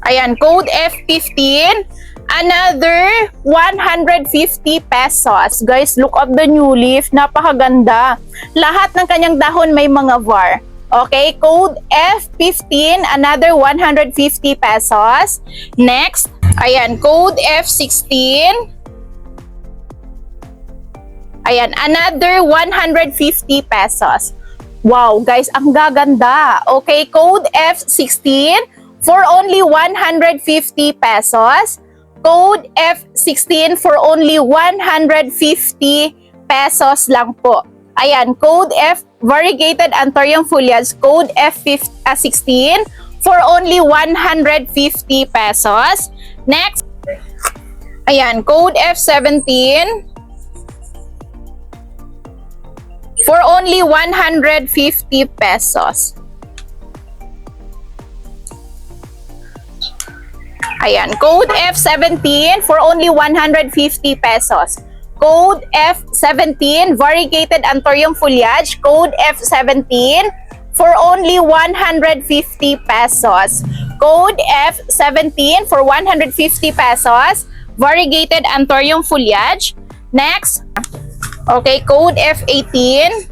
Ayan, code F15, another 150 pesos. Guys, look at the new leaf. Napakaganda. Lahat ng kanyang dahon may mga var. Okay, code F15, another 150 pesos. Next, ayan, code F16. Ayan, another 150 pesos. Wow, guys, ang gaganda. Okay, code F16 for only 150 pesos. Code F16 for only 150 pesos lang po. Ayan, code F, variegated Anthurium foliage, code F16 for only 150 pesos. Next, ayan, code F17 for only 150 pesos. Ayan, code F17 for only 150 pesos. Code F17, variegated Anthurium foliage, code F17 for only 150 pesos. Code F17 for 150 pesos, variegated Anthurium foliage. Next, okay, code F18.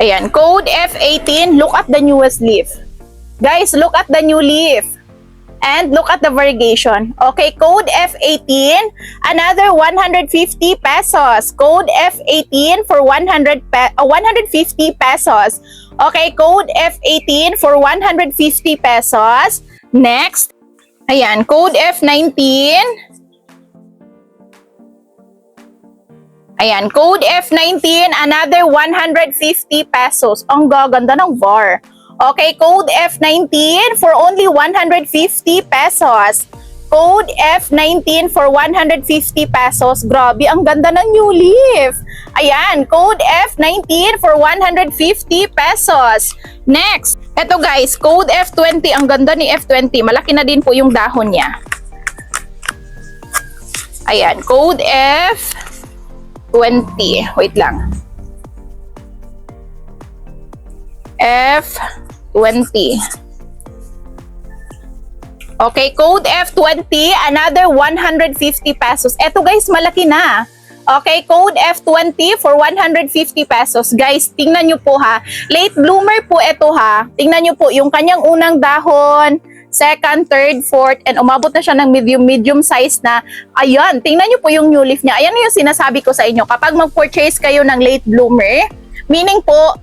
Ayan, code F18, look at the newest leaf. Guys, look at the new leaf. And look at the variegation. Okay, code F18, another 150 pesos. Code F18 for 150 pesos. Okay, code F18 for 150 pesos. Next, ayan, code F19. Ayan, code F19, another 150 pesos. Ang gaganda ng VAR. Okay, code F19 for only 150 pesos. Code F19 for 150 pesos. Grabe, ang ganda ng new leaf. Ayan, code F19 for 150 pesos. Next, eto guys, code F20. Ang ganda ni F20. Malaki na din po yung dahon niya. Ayan, code F20. Wait lang. F20. Okay, code F20, another 150 pesos. Eto guys, malaki na. Okay, code F20 for 150 pesos. Guys, tingnan nyo po ha. Late bloomer po ito ha. Tingnan nyo po yung kanyang unang dahon, second, third, fourth, and umabot na siya ng medium size na. Ayan, tingnan nyo po yung new leaf niya. Ayan yung sinasabi ko sa inyo. Kapag mag-purchase kayo ng late bloomer, meaning po,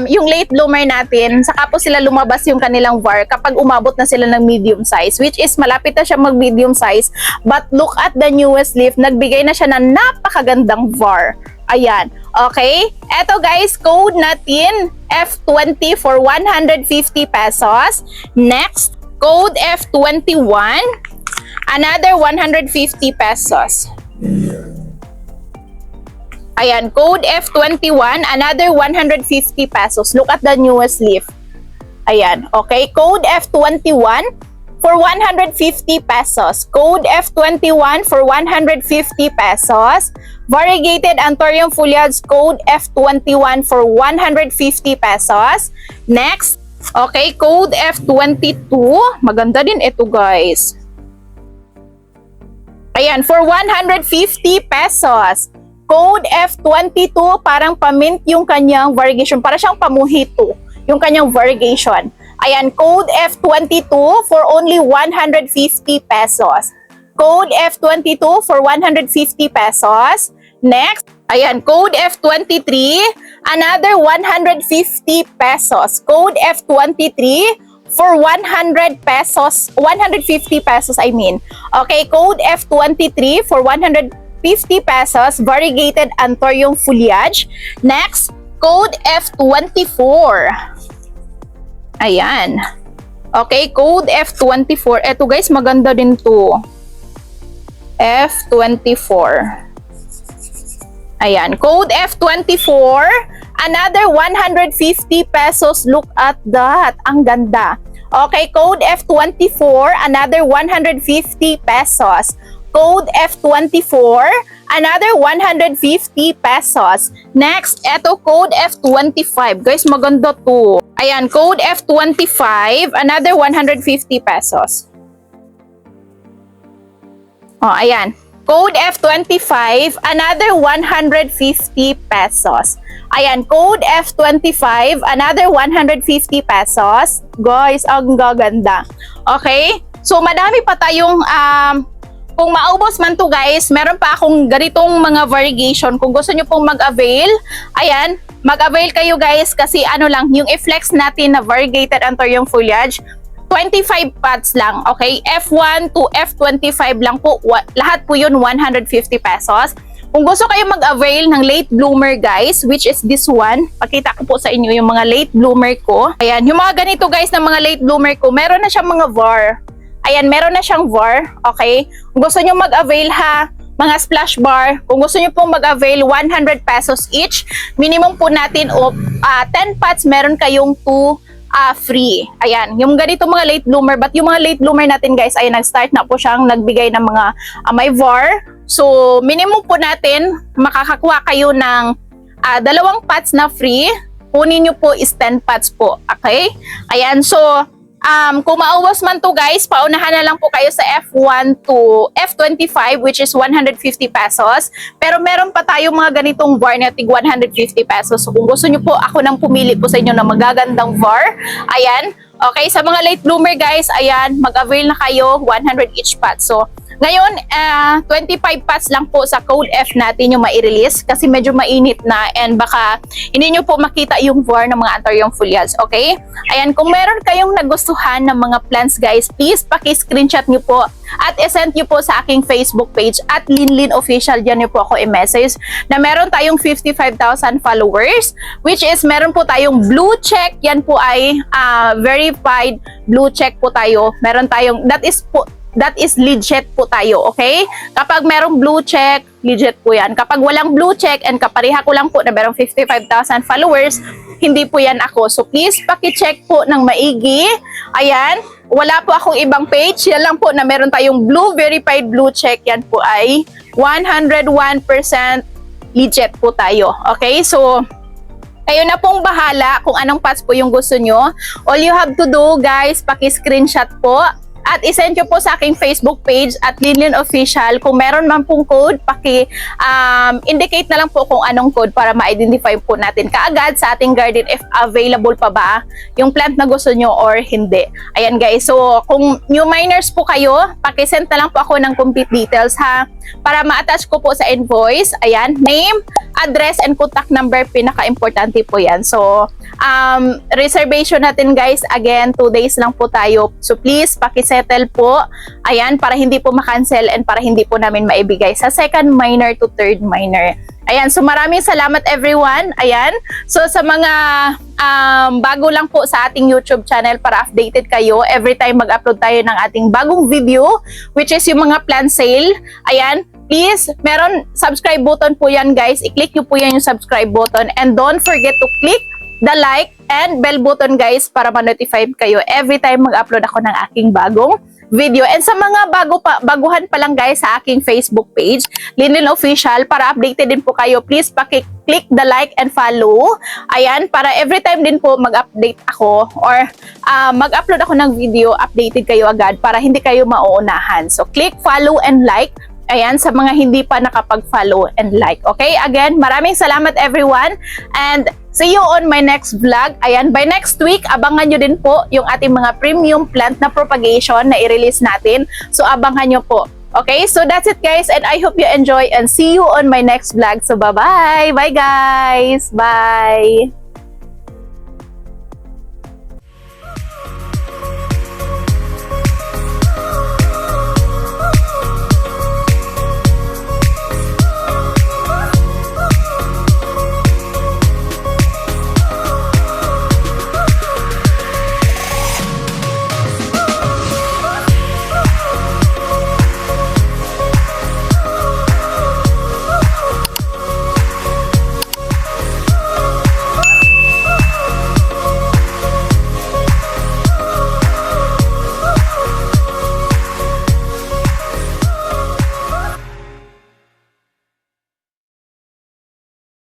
yung late bloomer natin, saka po sila lumabas yung kanilang VAR kapag umabot na sila ng medium size, which is malapit na siya mag-medium size. But look at the newest leaf, nagbigay na siya ng napakagandang VAR. Ayan. Okay? Eto guys, code natin, F20 for 150 pesos. Next, code F21, another 150 pesos. Ayan, code F21, another 150 pesos. Look at the newest leaf. Ayan, okay. Code F21 for 150 pesos. Code F21 for 150 pesos. Variegated Anthurium foliage, code F21 for 150 pesos. Next, okay, code F22. Maganda din ito, guys. Ayan, for 150 pesos. Code F22, parang pamint yung kanyang variegation. Para siyang pamuhito, yung kanyang variegation. Ayan, code F22 for only 150 pesos. Code F22 for 150 pesos. Next, ayan, code F23, another 150 pesos. Code F23 for 100 pesos, 150 pesos I mean. Okay, code F23 for 150 pesos, variegated Anthurium foliage. Next, code F24. Ayan. Okay, code F24. Eto guys, maganda din to. F24. Ayan, code F24, another 150 pesos. Look at that. Ang ganda. Okay, code F24, another 150 pesos. Code F24, another 150 pesos. Next, eto code F25. Guys, maganda to. Ayan, code F25, another 150 pesos. Oh, ayan. Code F25, another 150 pesos. Ayan, code F25, another 150 pesos. Guys, ang gaganda. Okay? So, madami pa tayong kung maubos man to guys, meron pa akong ganitong mga variegation. Kung gusto nyo pong mag-avail, ayan, mag-avail kayo guys kasi ano lang, yung i-flex natin na variegated Anthurium foliage, 25 pots lang, okay? F1 to F25 lang po, lahat po yun 150 pesos. Kung gusto kayo mag-avail ng late bloomer guys, which is this one, pakita ko po sa inyo yung mga late bloomer ko. Ayan, yung mga ganito guys na mga late bloomer ko, meron na siyang mga VAR. Ayan, meron na siyang VAR, okay? Kung gusto nyo mag-avail ha, mga splash bar, kung gusto nyo pong mag-avail, 100 pesos each. Minimum po natin of 10 pots, meron kayong 2 free. Ayan, yung ganito mga late bloomer, but yung mga late bloomer natin guys, ay nag-start na po siyang nagbigay ng mga may VAR. So, minimum po natin, makakakuha kayo ng 2 pots na free. Kunin nyo po is 10 pots po, okay? Ayan, so, kung mauwas man to guys, paunahan na lang po kayo sa F1 to F25 which is 150 pesos. Pero meron pa tayo mga ganitong VAR na tig 150 pesos. So kung gusto nyo po, ako nang pumili po sa inyo ng magagandang VAR. Ayan. Okay, sa mga late bloomer guys, ayan, mag-avail na kayo 100 each pot. So ngayon, 25 pots lang po sa code F natin yung mai-release kasi medyo mainit na and baka hindi nyo po makita yung VAR ng mga Anthurium foliage, okay? Ayan, kung meron kayong nagustuhan ng mga plants guys, please paki-screenshot nyo po at isend nyo po sa aking Facebook page at Linlin Official. Diyan nyo po ako i-message na meron tayong 55,000 followers, which is meron po tayong blue check. Yan po ay verified blue check po tayo. Meron tayong, that is legit po tayo, okay? Kapag merong blue check, legit po yan. Kapag walang blue check and kapareha ko lang po na merong 55,000 followers, hindi po yan ako. So please, paki-check po ng maigi. Ayan, wala po akong ibang page. Yan lang po na meron tayong blue, verified blue check. Yan po ay 101% legit po tayo. Okay, so kayo na pong bahala kung anong pass po yung gusto nyo. All you have to do, guys, paki-screenshot po at isend nyo po sa aking Facebook page at Linlin Official. Kung meron man pong code, indicate na lang po kung anong code para ma-identify po natin kaagad sa ating garden if available pa ba yung plant na gusto nyo or hindi. Ayan guys, so kung new miners po kayo, pakisend na lang po ako ng complete details ha, para ma-attach ko po sa invoice. Ayan, name, address, and contact number, pinaka-importante po yan. So, reservation natin guys, again, 2 days lang po tayo. So please, pakisettle po. Ayan, para hindi po makancel and para hindi po namin maibigay sa second miner to third miner. Ayan, so maraming salamat everyone. Ayan, so sa mga bago lang po sa ating YouTube channel, para updated kayo every time mag-upload tayo ng ating bagong video, which is yung mga plant sale. Ayan, please, meron subscribe button po yan guys. I-click nyo po yan yung subscribe button and don't forget to click the like and bell button guys para ma-notify kayo every time mag-upload ako ng aking bagong video. And sa mga baguhan pa lang guys sa aking Facebook page, Linlin Official, para updated din po kayo, please paki-click the like and follow. Ayan, para every time din po mag-update ako or mag-upload ako ng video, updated kayo agad para hindi kayo mauunahan. So click follow and like. Ayan, sa mga hindi pa nakapag-follow and like. Okay, again, maraming salamat everyone and see you on my next vlog. Ayan, by next week, abangan nyo din po yung ating mga premium plant na propagation na i-release natin. So, abangan nyo po. Okay, so that's it guys and I hope you enjoy and see you on my next vlog. So, bye-bye! Bye guys! Bye!